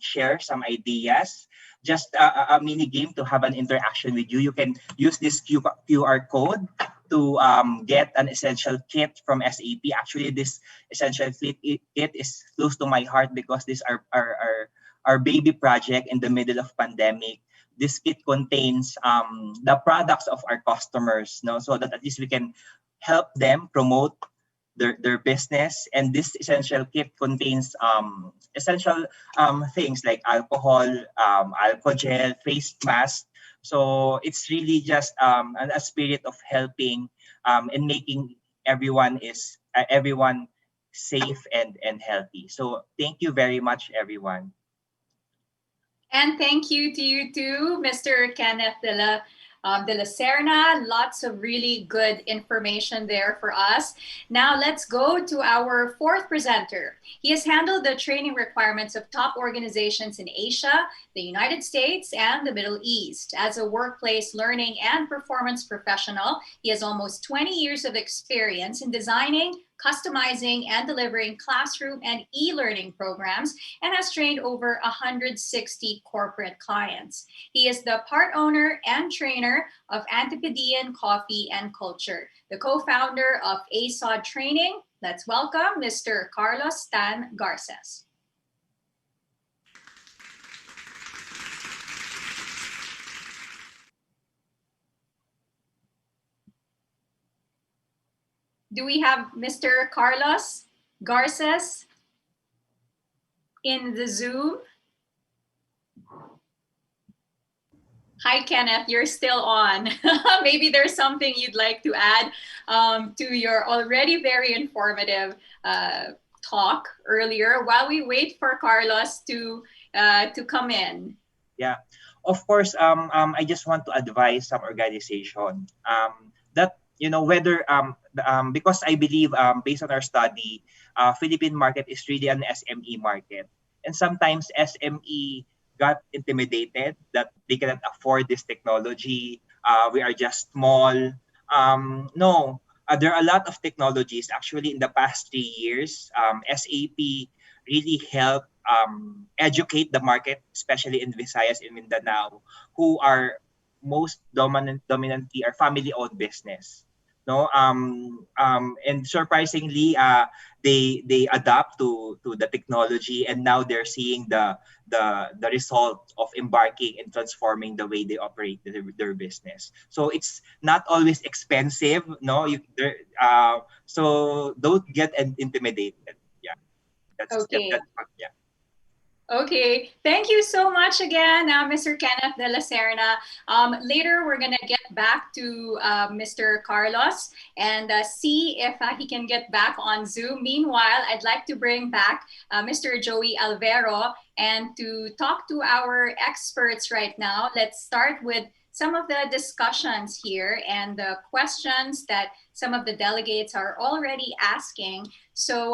share some ideas. Just a mini game to have an interaction with you. You can use this QR code to get an essential kit from SAP. Actually, this essential kit is close to my heart because this are our baby project in the middle of pandemic. This kit contains the products of our customers, so that at least we can help them promote their business. And this essential kit contains essential things like alcohol, alcohol gel, face mask. So it's really just a spirit of helping and making everyone safe and healthy. So thank you very much, everyone. And thank you to you too, Mr. Kenneth de la CERNA. Lots of really good information there for us. Now let's go to our fourth presenter. He has handled the training requirements of top organizations in Asia, the United States, and the Middle East. As a workplace learning and performance professional, he has almost 20 years of experience in designing, customizing, and delivering classroom and e-learning programs, and has trained over 160 corporate clients. He is the part owner and trainer of Antipodean Coffee and Culture, the co-founder of ASOD Training. Let's welcome Mr. Carlos Tan Garces. Do we have Mr. Carlos Garces in the Zoom? Hi, Kenneth, you're still on. Maybe there's something you'd like to add to your already very informative talk earlier while we wait for Carlos to come in. Yeah, of course. I just want to advise some organization that whether because I believe based on our study, Philippine market is really an SME market, and sometimes SME got intimidated that they cannot afford this technology. We are just small. No, there are a lot of technologies. Actually, in the past 3 years, SAP really helped educate the market, especially in Visayas and Mindanao, who are most dominantly are family-owned business. No, and surprisingly, they adapt to the technology, and now they're seeing the result of embarking and transforming the way they operate their business. So it's not always expensive. No, so don't get intimidated. Yeah, Okay. Yeah. Okay, thank you so much again, Mr. Kenneth de la CERNA. Later, we're going to get back to Mr. Carlos and see if he can get back on Zoom. Meanwhile, I'd like to bring back Mr. Joey Alvero and to talk to our experts right now. Let's start with some of the discussions here and the questions that some of the delegates are already asking. So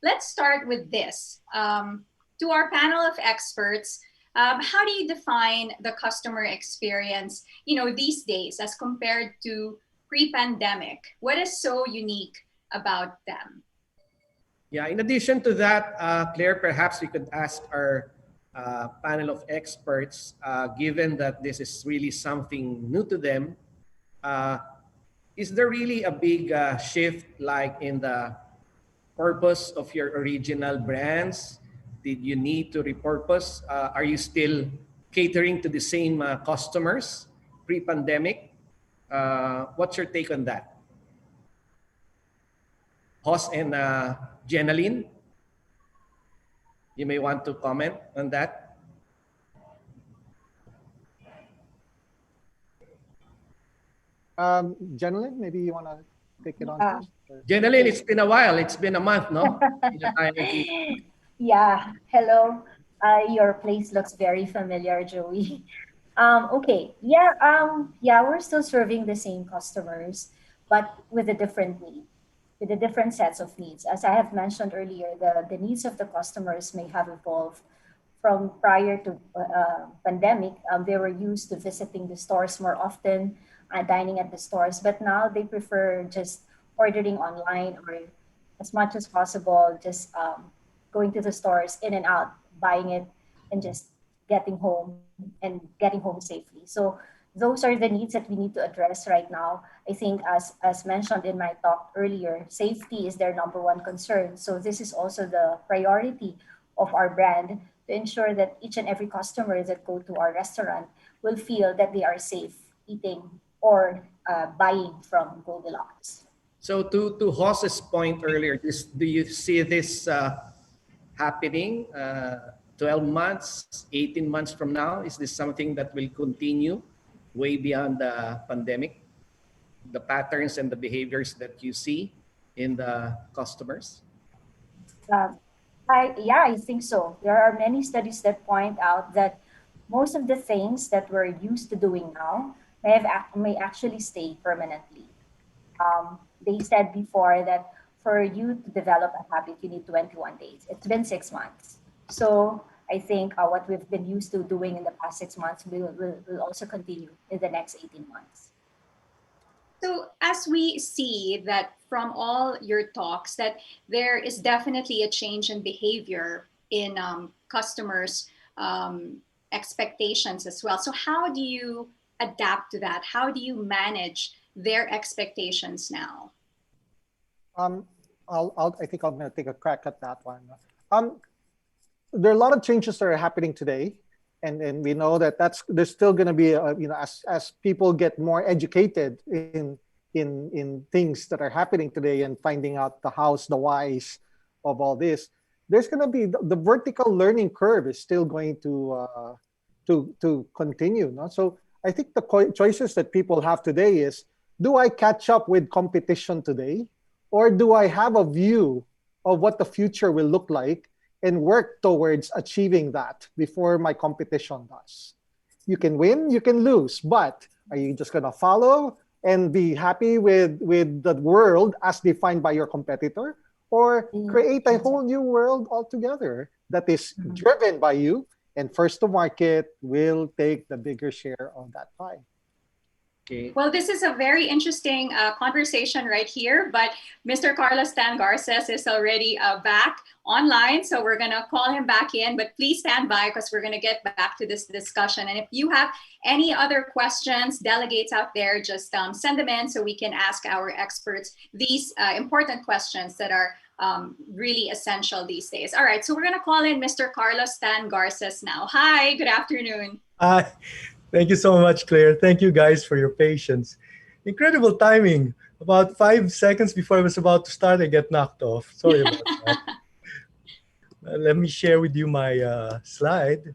let's start with this. To our panel of experts, how do you define the customer experience, these days as compared to pre-pandemic? What is so unique about them? Yeah, in addition to that, Claire, perhaps we could ask our panel of experts, given that this is really something new to them, is there really a big shift like in the purpose of your original brands? Did you need to repurpose? Are you still catering to the same customers pre-pandemic? What's your take on that? Hoss and GENALINE, you may want to comment on that. GENALINE, maybe you want to take it on Yeah. first? GENALINE, it's been a while. It's been a month, no? Yeah. Hello. Your place looks very familiar, Joey. Okay. Yeah. Yeah. We're still serving the same customers, but with a different need, with a different sets of needs. As I have mentioned earlier, the needs of the customers may have evolved from prior to pandemic. They were used to visiting the stores more often, dining at the stores, but now they prefer just ordering online or as much as possible, just going to the stores in and out, buying it, and just getting home and getting home safely. So those are the needs that we need to address right now. I think as mentioned in my talk earlier, safety is their number one concern. So this is also the priority of our brand to ensure that each and every customer that go to our restaurant will feel that they are safe eating or buying from Goldilocks. So to Hoss's point earlier, do you see this happening 12 months, 18 months from now? Is this something that will continue way beyond the pandemic? The patterns and the behaviors that you see in the customers? Um, I think so. There are many studies that point out that most of the things that we're used to doing now may actually stay permanently. They said before that for you to develop a habit, you need 21 days. It's been 6 months. So I think what we've been used to doing in the past 6 months will also continue in the next 18 months. So as we see that from all your talks, that there is definitely a change in behavior in customers' expectations as well. So how do you adapt to that? How do you manage their expectations now? Um, I think I'm going to take a crack at that one. Um, there are a lot of changes that are happening today, and we know that there's still going to be as people get more educated in things that are happening today and finding out the hows, the whys of all this. There's going to be the vertical learning curve is still going to continue. No? So I think the choices that people have today is: do I catch up with competition today, or do I have a view of what the future will look like and work towards achieving that before my competition does? You can win, you can lose, but are you just going to follow and be happy with the world as defined by your competitor, or create a whole new world altogether that is driven by you, and first to market will take the bigger share of that pie? Okay. Well, this is a very interesting conversation right here, but Mr. Carlos Tan Garces is already back online, so we're going to call him back in, but please stand by because we're going to get back to this discussion. And if you have any other questions, delegates out there, just send them in so we can ask our experts these important questions that are really essential these days. All right, so we're going to call in Mr. Carlos Tan Garces now. Hi, good afternoon. Hi. Thank you so much, Claire. Thank you guys for your patience. Incredible timing. About 5 seconds before I was about to start, I get knocked off. Sorry about that. Let me share with you my slide.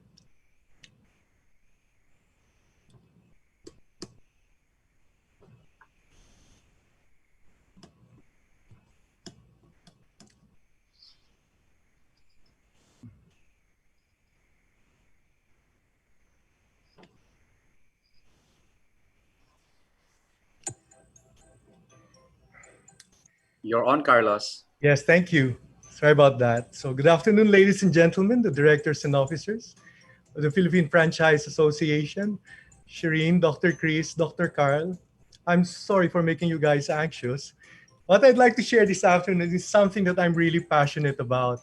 You're on, Carlos. Yes, thank you. Sorry about that. So good afternoon, ladies and gentlemen, the directors and officers of the Philippine Franchise Association, Shireen, Dr. Chris, Dr. Carl. I'm sorry for making you guys anxious. What I'd like to share this afternoon is something that I'm really passionate about.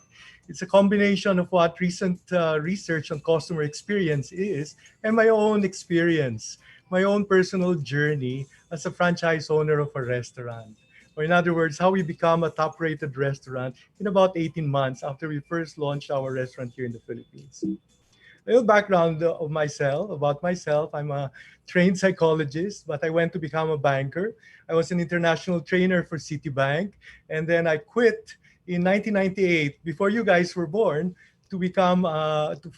It's a combination of what recent research on customer experience is and my own experience, my own personal journey as a franchise owner of a restaurant. Or in other words, how we become a top-rated restaurant in about 18 months after we first launched our restaurant here in the Philippines. A little background about myself. I'm a trained psychologist, but I went to become a banker. I was an international trainer for Citibank, and then I quit in 1998, before you guys were born, to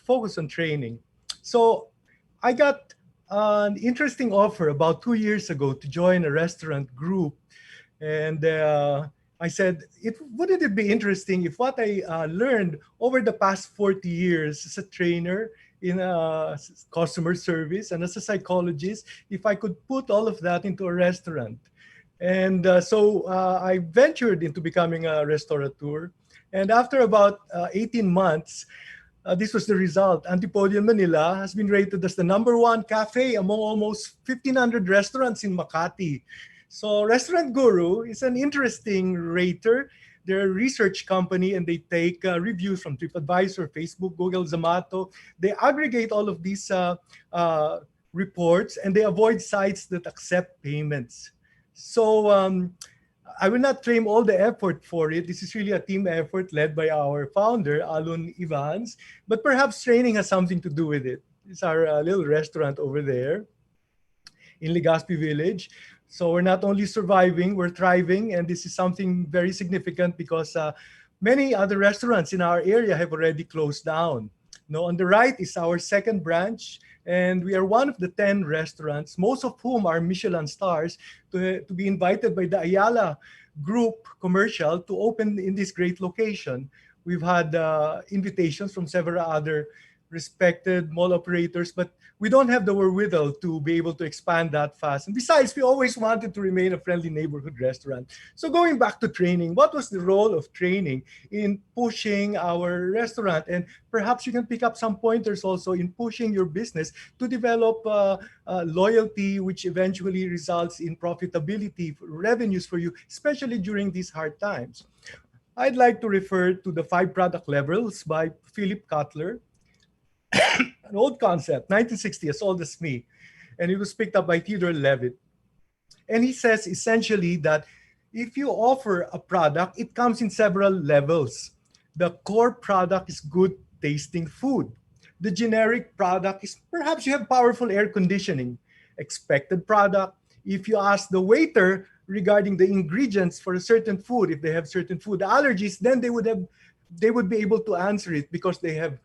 focus on training. So I got an interesting offer about 2 years ago to join a restaurant group. And I said, wouldn't it be interesting if what I learned over the past 40 years as a trainer in customer service and as a psychologist, if I could put all of that into a restaurant. And so I ventured into becoming a restaurateur. And after about 18 months, this was the result. Antipodium Manila has been rated as the #1 cafe among almost 1,500 restaurants in Makati. So Restaurant Guru is an interesting rater. They're a research company and they take reviews from TripAdvisor, Facebook, Google, Zomato. They aggregate all of these reports and they avoid sites that accept payments. So I will not claim all the effort for it. This is really a team effort led by our founder, Alun Evans, but perhaps training has something to do with it. It's our little restaurant over there in Legazpi Village. So we're not only surviving, we're thriving, and this is something very significant because many other restaurants in our area have already closed down. Now, on the right is our second branch, and we are one of the 10 restaurants, most of whom are Michelin stars, to be invited by the Ayala Group commercial to open in this great location. We've had invitations from several other respected mall operators, but we don't have the wherewithal to be able to expand that fast. And besides, we always wanted to remain a friendly neighborhood restaurant. So going back to training, what was the role of training in pushing our restaurant? And perhaps you can pick up some pointers also in pushing your business to develop loyalty, which eventually results in profitability, revenues for you, especially during these hard times. I'd like to refer to the 5 product levels by Philip Kotler. An old concept, 1960, as old as me. And it was picked up by Theodore Levitt. And he says essentially that if you offer a product, it comes in several levels. The core product is good tasting food. The generic product is perhaps you have powerful air conditioning. Expected product, if you ask the waiter regarding the ingredients for a certain food, if they have certain food allergies, then they would be able to answer it because they have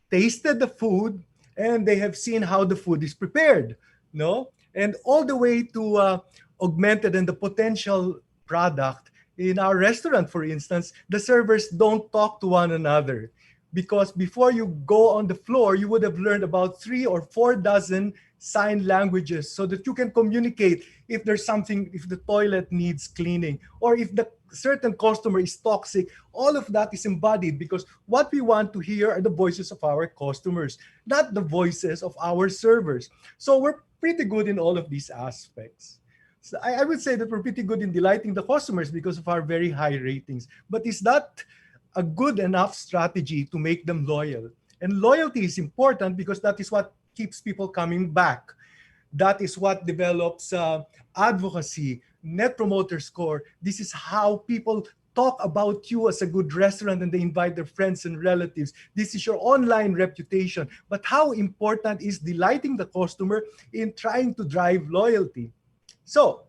tasted the food and they have seen how the food is prepared, no? And all the way to augmented and the potential product. In our restaurant, for instance, the servers don't talk to one another because before you go on the floor, you would have learned about 3 or 4 dozen sign languages so that you can communicate if there's something, if the toilet needs cleaning or if the certain customer is toxic. All of that is embodied because what we want to hear are the voices of our customers, not the voices of our servers. So we're pretty good in all of these aspects. So I would say that we're pretty good in delighting the customers because of our very high ratings. But is that a good enough strategy to make them loyal? And loyalty is important because that is what keeps people coming back. That is what develops advocacy, net promoter score. This is how people talk about you as a good restaurant and they invite their friends and relatives. This is your online reputation. But how important is delighting the customer in trying to drive loyalty? So,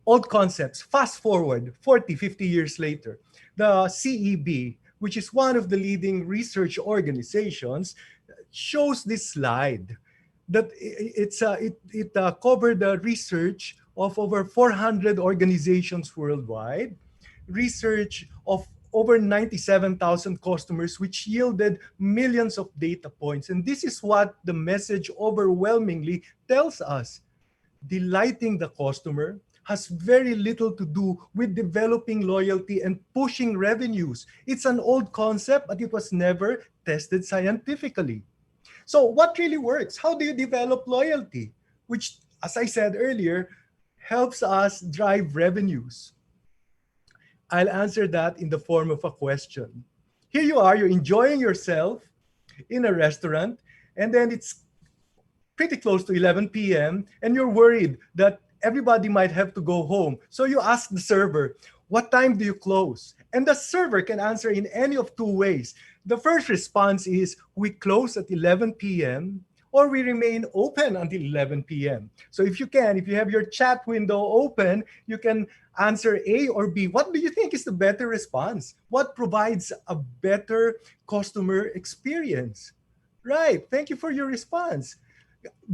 old concepts, fast forward 40, 50 years later. The CEB, which is one of the leading research organizations, shows this slide that it covered the research of over 400 organizations worldwide, research of over 97,000 customers, which yielded millions of data points. And this is what the message overwhelmingly tells us. Delighting the customer has very little to do with developing loyalty and pushing revenues. It's an old concept, but it was never tested scientifically. So what really works? How do you develop loyalty? Which, as I said earlier, helps us drive revenues. I'll answer that in the form of a question. Here you are, you're enjoying yourself in a restaurant, and then it's pretty close to 11 p.m., and you're worried that everybody might have to go home. So you ask the server, what time do you close? And the server can answer in any of 2 ways. The first response is, we close at 11 p.m. or we remain open until 11 p.m. So if you have your chat window open, you can answer A or B. What do you think is the better response? What provides a better customer experience? Right, thank you for your response.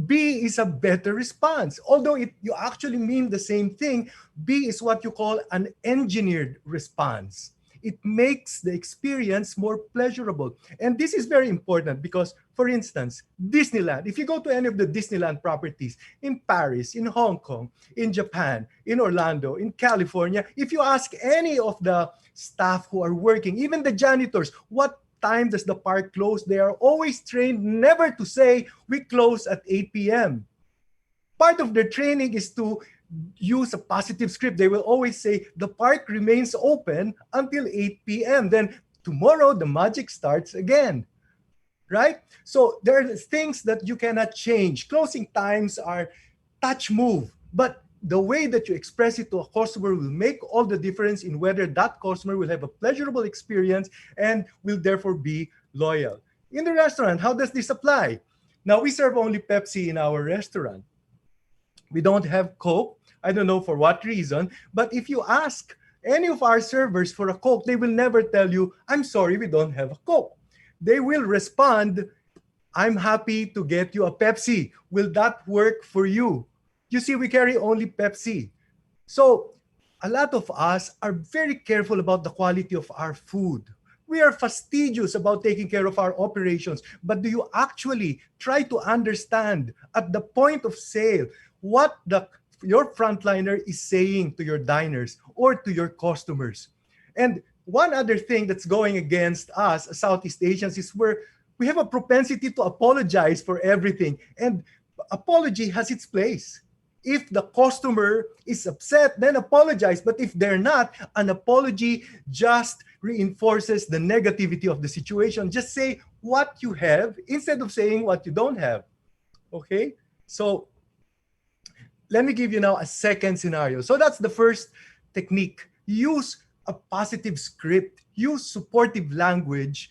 B is a better response. Although you actually mean the same thing, B is what you call an engineered response. It makes the experience more pleasurable. And this is very important because, for instance, Disneyland, if you go to any of the Disneyland properties in Paris, in Hong Kong, in Japan, in Orlando, in California, if you ask any of the staff who are working, even the janitors, what time does the park close? They are always trained never to say, we close at 8 p.m. Part of their training is to use a positive script. They will always say, the park remains open until 8 p.m. Then tomorrow, the magic starts again, right? So there are things that you cannot change. Closing times are touch move, but the way that you express it to a customer will make all the difference in whether that customer will have a pleasurable experience and will therefore be loyal. In the restaurant, how does this apply? Now, we serve only Pepsi in our restaurant. We don't have Coke. I don't know for what reason, but if you ask any of our servers for a Coke, they will never tell you, I'm sorry, we don't have a Coke. They will respond, I'm happy to get you a Pepsi. Will that work for you? You see, we carry only Pepsi. So a lot of us are very careful about the quality of our food. We are fastidious about taking care of our operations. But do you actually try to understand at the point of sale what your frontliner is saying to your diners or to your customers? And one other thing that's going against us, Southeast Asians, is where we have a propensity to apologize for everything. And apology has its place. If the customer is upset, then apologize. But if they're not, an apology just reinforces the negativity of the situation. Just say what you have instead of saying what you don't have. Okay? So let me give you now a second scenario. So that's the first technique. Use a positive script. Use supportive language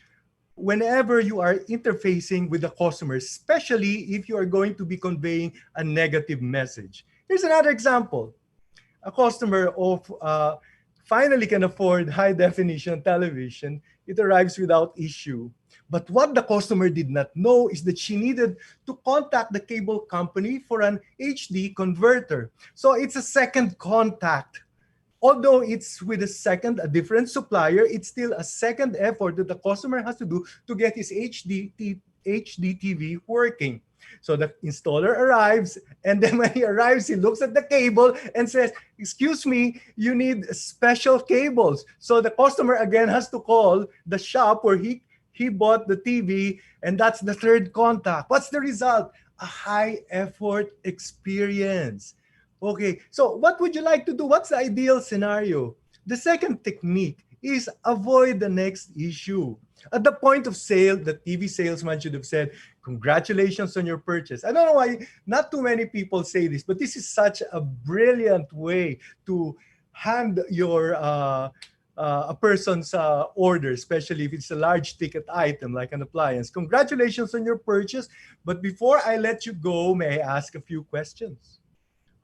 whenever you are interfacing with the customer, especially if you are going to be conveying a negative message. Here's another example. A customer finally can afford high-definition television. It arrives without issue. But what the customer did not know is that she needed to contact the cable company for an HD converter. So it's a second contact. Although it's with a different supplier, it's still a second effort that the customer has to do to get his HD TV working. So the installer arrives, and then when he arrives, he looks at the cable and says, excuse me, you need special cables. So the customer again has to call the shop where he bought the TV, and that's the third contact. What's the result? A high effort experience. Okay, so what would you like to do? What's the ideal scenario? The second technique is avoid the next issue. At the point of sale, the TV salesman should have said, congratulations on your purchase. I don't know why not too many people say this, but this is such a brilliant way to hand your a person's order, especially if it's a large ticket item like an appliance. Congratulations on your purchase. But before I let you go, may I ask a few questions?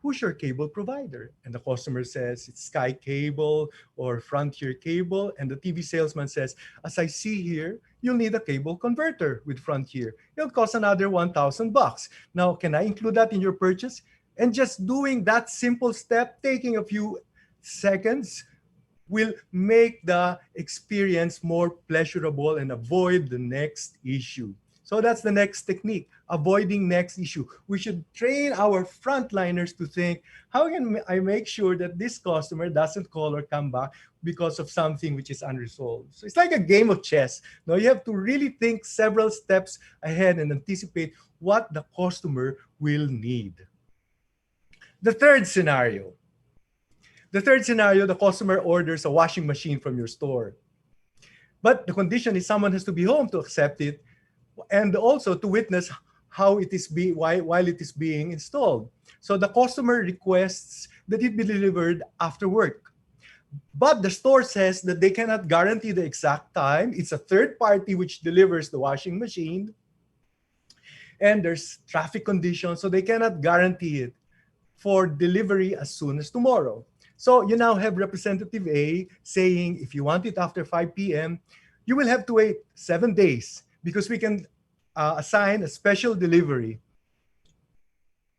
Who's your cable provider? And the customer says, it's Sky Cable or Frontier Cable. And the TV salesman says, as I see here, you'll need a cable converter with Frontier. It'll cost another $1,000. Now, can I include that in your purchase? And just doing that simple step, taking a few seconds, will make the experience more pleasurable and avoid the next issue. So that's the next technique, avoiding next issue. We should train our frontliners to think, how can I make sure that this customer doesn't call or come back because of something which is unresolved? So it's like a game of chess. Now you have to really think several steps ahead and anticipate what the customer will need. The third scenario, the customer orders a washing machine from your store. But the condition is someone has to be home to accept it, and also to witness how it is while it is being installed. So the customer requests that it be delivered after work. But the store says that they cannot guarantee the exact time. It's a third party which delivers the washing machine. And there's traffic conditions, so they cannot guarantee it for delivery as soon as tomorrow. So you now have Representative A saying, if you want it after 5 p.m., you will have to wait 7 days, because we can assign a special delivery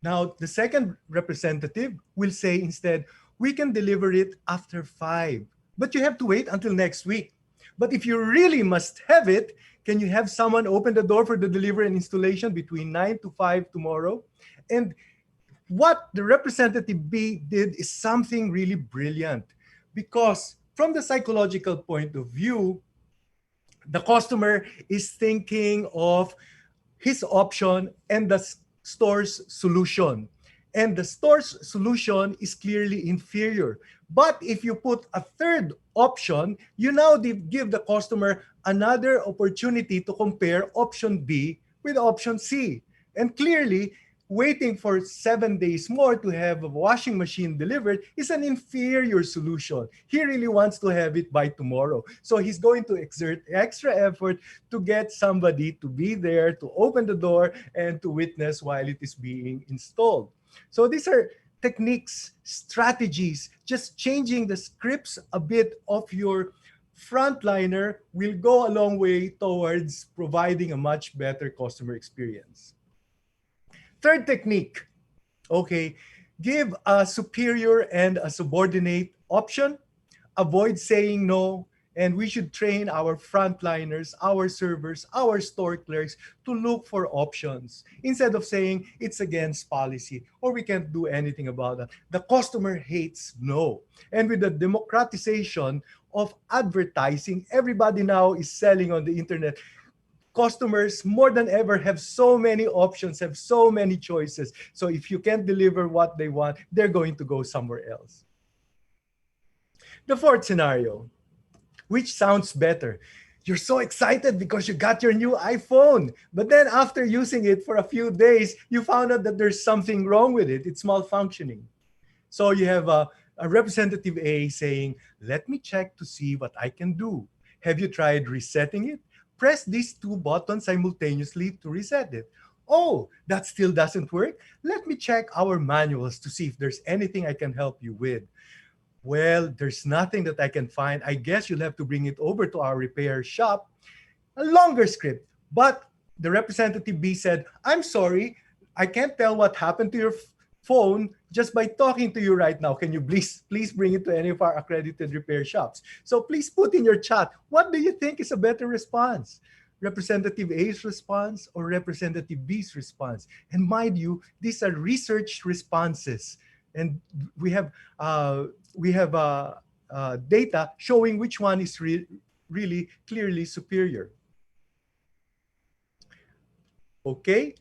Now, the second representative will say instead, we can deliver it after 5, but you have to wait until next week. But if you really must have it, can you have someone open the door for the delivery and installation between 9 to 5 tomorrow? And what the representative B did is something really brilliant, because from the psychological point of view, the customer is thinking of his option and the store's solution. And the store's solution is clearly inferior. But if you put a third option, you now give the customer another opportunity to compare option B with option C. And clearly, waiting for 7 days more to have a washing machine delivered is an inferior solution. He really wants to have it by tomorrow. So he's going to exert extra effort to get somebody to be there, to open the door, and to witness while it is being installed. So these are techniques, strategies. Just changing the scripts a bit of your frontliner will go a long way towards providing a much better customer experience. Third technique, okay, give a superior and a subordinate option. Avoid saying no, and we should train our frontliners, our servers, our store clerks to look for options instead of saying it's against policy or we can't do anything about that. The customer hates no. And with the democratization of advertising, everybody now is selling on the internet. Customers more than ever have so many options, have so many choices. So if you can't deliver what they want, they're going to go somewhere else. The fourth scenario, which sounds better. You're so excited because you got your new iPhone, but then after using it for a few days, you found out that there's something wrong with it. It's malfunctioning. So you have a representative A saying, let me check to see what I can do. Have you tried resetting it? Press these 2 buttons simultaneously to reset it. Oh, that still doesn't work? Let me check our manuals to see if there's anything I can help you with. Well, there's nothing that I can find. I guess you'll have to bring it over to our repair shop. A longer script. But the representative B said, I'm sorry, I can't tell what happened to your phone just by talking to you right now. Can you please bring it to any of our accredited repair shops? So please put in your chat, what do you think is a better response? Representative A's response or Representative B's response? And mind you, these are research responses. And we have data showing which one is really clearly superior. Okay.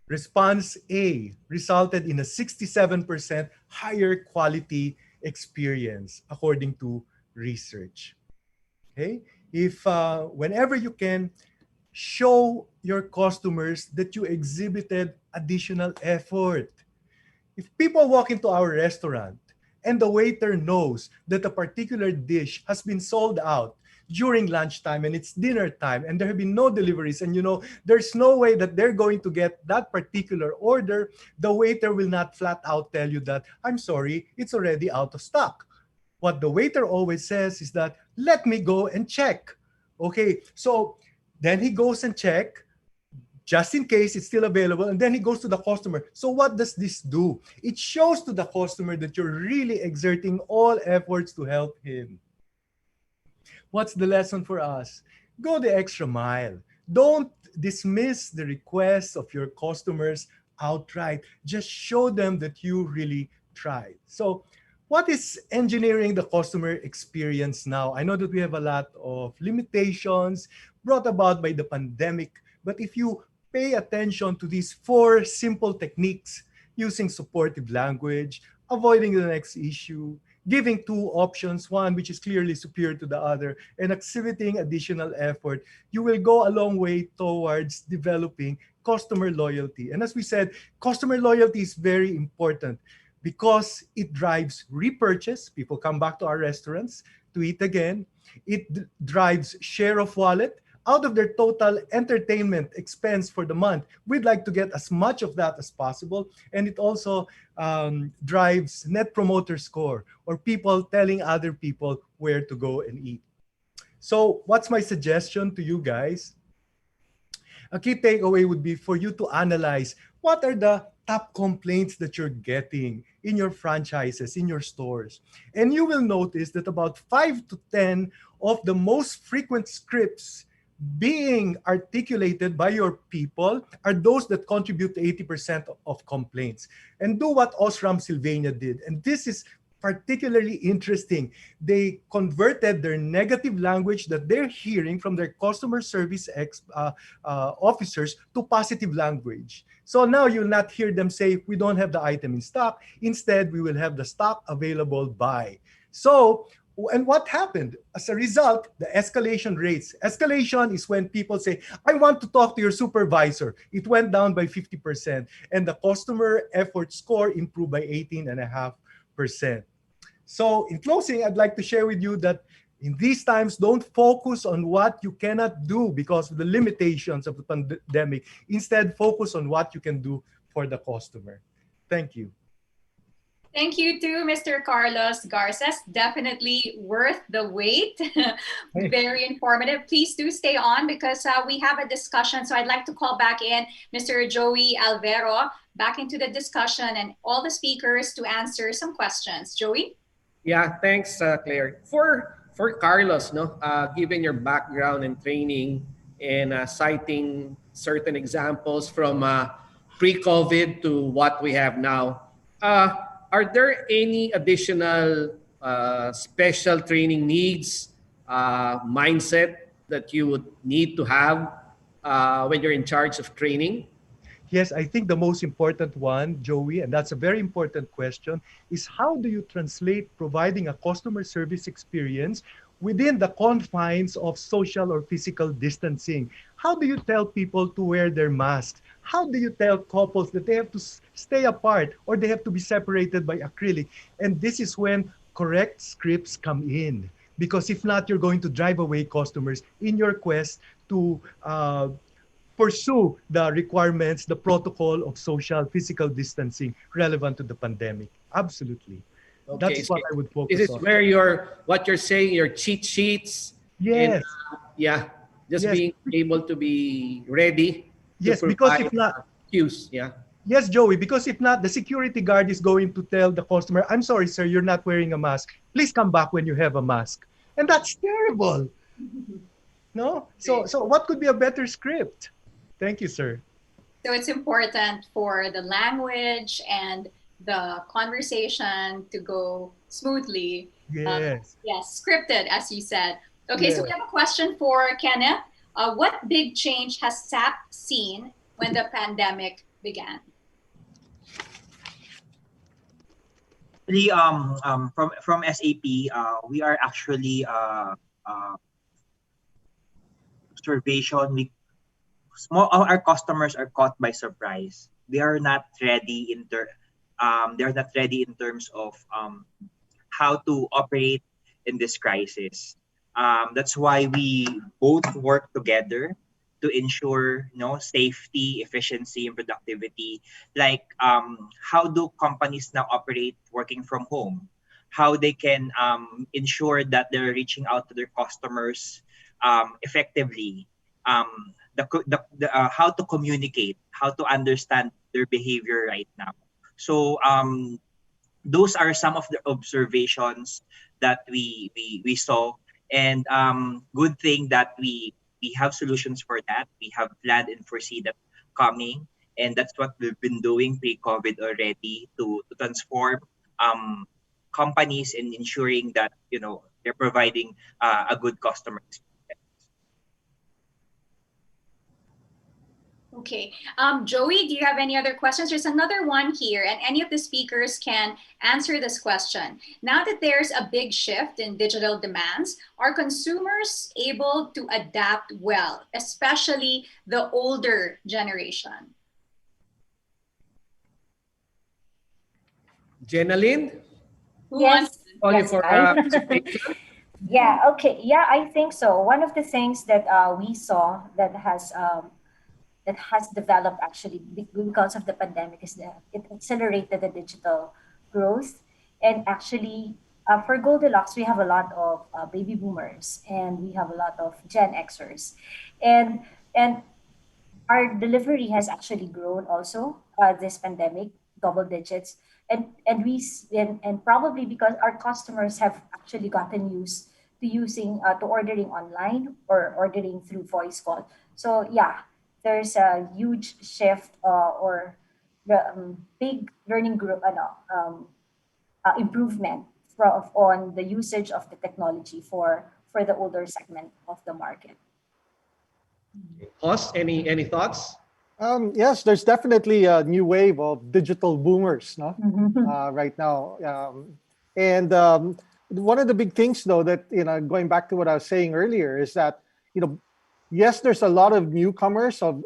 Response A resulted in a 67% higher quality experience, according to research. Okay. If whenever you can, show your customers that you exhibited additional effort. If people walk into our restaurant and the waiter knows that a particular dish has been sold out during lunchtime and it's dinner time and there have been no deliveries and there's no way that they're going to get that particular order, the waiter will not flat out tell you that, I'm sorry, it's already out of stock. What the waiter always says is that, let me go and check. Okay, so then he goes and check, just in case it's still available, and then he goes to the customer. So what does this do? It shows to the customer that you're really exerting all efforts to help him. What's the lesson for us? Go the extra mile. Don't dismiss the requests of your customers outright. Just show them that you really tried. So what is engineering the customer experience now? I know that we have a lot of limitations brought about by the pandemic, but if you pay attention to these 4 simple techniques, using supportive language, avoiding the next issue, giving 2 options, one which is clearly superior to the other, and exhibiting additional effort, you will go a long way towards developing customer loyalty. And as we said, customer loyalty is very important because it drives repurchase. People come back to our restaurants to eat again. It drives share of wallet. Out of their total entertainment expense for the month, we'd like to get as much of that as possible. And it also drives net promoter score, or people telling other people where to go and eat. So what's my suggestion to you guys? A key takeaway would be for you to analyze what are the top complaints that you're getting in your franchises, in your stores? And you will notice that about 5 to 10 of the most frequent scripts being articulated by your people are those that contribute to 80% of complaints. And do what Osram Sylvania did. And this is particularly interesting. They converted their negative language that they're hearing from their customer service officers to positive language. So now you'll not hear them say, we don't have the item in stock. Instead, we will have the stock available by. So, and what happened? As a result, the escalation rates. Escalation is when people say, I want to talk to your supervisor. It went down by 50%. And the customer effort score improved by 18.5%. So in closing, I'd like to share with you that in these times, don't focus on what you cannot do because of the limitations of the pandemic. Instead, focus on what you can do for the customer. Thank you. Thank you to Mr. Carlos Garces. Definitely worth the wait. Very informative. Please do stay on because we have a discussion. So I'd like to call back in Mr. Joey Alvero back into the discussion and all the speakers to answer some questions. Joey? Yeah, thanks, Claire. For Carlos, no, given your background and training and citing certain examples from pre-COVID to what we have now, are there any additional special training needs, mindset that you would need to have when you're in charge of training? Yes, I think the most important one, Joey, and that's a very important question, is how do you translate providing a customer service experience within the confines of social or physical distancing? How do you tell people to wear their masks? How do you tell couples that they have to stay apart or they have to be separated by acrylic? And this is when correct scripts come in. Because if not, you're going to drive away customers in your quest to pursue the requirements, the protocol of social physical distancing relevant to the pandemic. Absolutely. Okay, That's what I would focus this is on. where what you're saying, your cheat sheets. Yes. And, yeah, just Yes. being able to be ready. Yes, to because provide if not, cues. Yeah. yes, Joey, because if not, the security guard is going to tell the customer, I'm sorry, sir, you're not wearing a mask. Please come back when you have a mask. And that's terrible. No? So what could be a better script? Thank you, sir. So it's important for the language and the conversation to go smoothly. Yes. Yes, scripted, as you said. Okay, so we Yes. have a question for Kenneth. What big change has SAP seen when the pandemic began? Actually, from SAP, we are actually observation. Our customers are caught by surprise. They are not ready they're not ready in terms of how to operate in this crisis. That's why we both work together to ensure safety, efficiency, and productivity. Like how do companies now operate working from home? How they can ensure that they're reaching out to their customers effectively. How to communicate, how to understand their behavior right now. So those are some of the observations that we saw, and good thing that we have solutions for that. We have planned and foresee that coming, and that's what we've been doing pre-COVID already to transform companies and ensuring that they're providing a good customer experience. Okay. Joey, do you have any other questions? There's another one here, and any of the speakers can answer this question. Now that there's a big shift in digital demands, are consumers able to adapt well, especially the older generation? GENALINE? Who Yes. wants Only Yes, for Yeah, okay. Yeah, I think so. One of the things that we saw that has developed actually because of the pandemic is that it accelerated the digital growth. And actually, for Goldilocks, we have a lot of baby boomers and we have a lot of Gen Xers. And our delivery has actually grown also this pandemic, double digits, and probably because our customers have actually gotten used to using to ordering online or ordering through voice call. So yeah, there's a huge shift or big learning group improvement on the usage of the technology for the older segment of the market. Hoss, any thoughts? Yes, there's definitely a new wave of digital boomers, no? Mhm. Right now. And one of the big things, though, that going back to what I was saying earlier, is that yes, there's a lot of newcomers of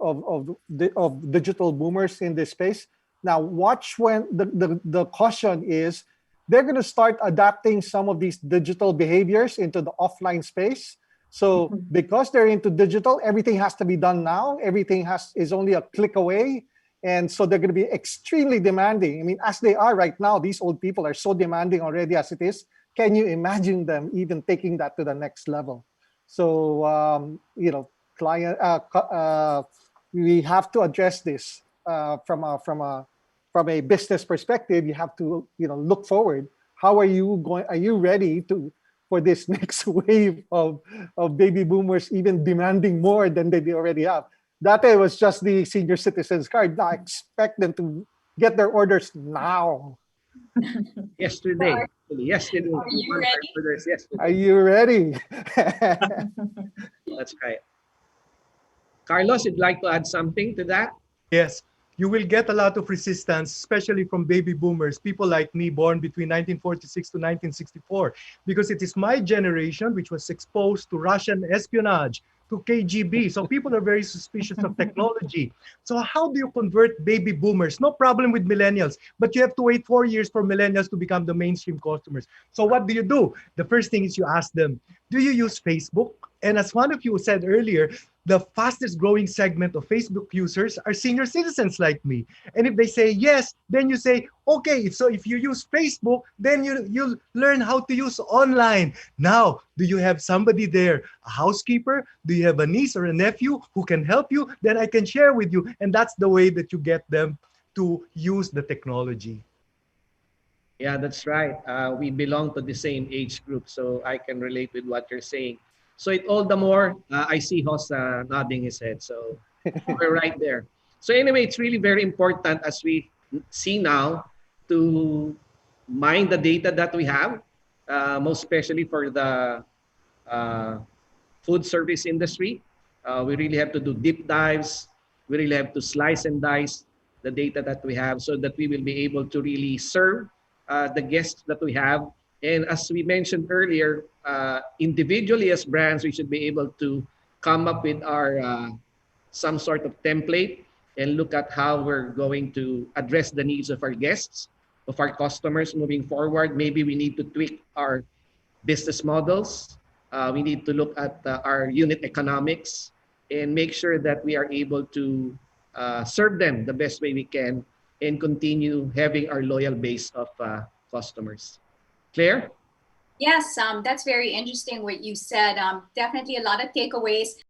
digital boomers in this space. Now, watch when the caution is they're going to start adapting some of these digital behaviors into the offline space. So because they're into digital, everything has to be done now. Everything is only a click away. And so they're going to be extremely demanding. I mean, as they are right now, these old people are so demanding already as it is. Can you imagine them even taking that to the next level? So, client, we have to address this from a business perspective. You have to, look forward. How are you going? Are you ready for this next wave of baby boomers even demanding more than they already have? That day was just the senior citizens card. Now I expect them to get their orders now. Yesterday. Yesterday. Are you ready? Are you ready? That's right. Carlos, you'd like to add something to that? Yes, you will get a lot of resistance, especially from baby boomers, people like me born between 1946 to 1964, because it is my generation which was exposed to Russian espionage, to KGB. So people are very suspicious of technology. So how do you convert baby boomers? No problem with millennials, but you have to wait 4 years for millennials to become the mainstream customers. So what do? The first thing is you ask them, do you use Facebook? And as one of you said earlier, the fastest growing segment of Facebook users are senior citizens like me. And if they say yes, then you say, okay, so if you use Facebook, then you'll learn how to use online. Now, do you have somebody there, a housekeeper? Do you have a niece or a nephew who can help you? Then I can share with you. And that's the way that you get them to use the technology. Yeah, that's right. We belong to the same age group, so I can relate with what you're saying. So it all the more, I see Hoss nodding his head. So we're right there. So anyway, it's really very important as we see now to mine the data that we have, most especially for the uh, food service industry. We really have to do deep dives. We really have to slice and dice the data that we have so that we will be able to really serve the guests that we have. And as we mentioned earlier, individually as brands, we should be able to come up with our some sort of template and look at how we're going to address the needs of our guests, of our customers moving forward. Maybe we need to tweak our business models. We need to look at our unit economics and make sure that we are able to serve them the best way we can and continue having our loyal base of customers. Claire? Yes, that's very interesting what you said. Definitely a lot of takeaways.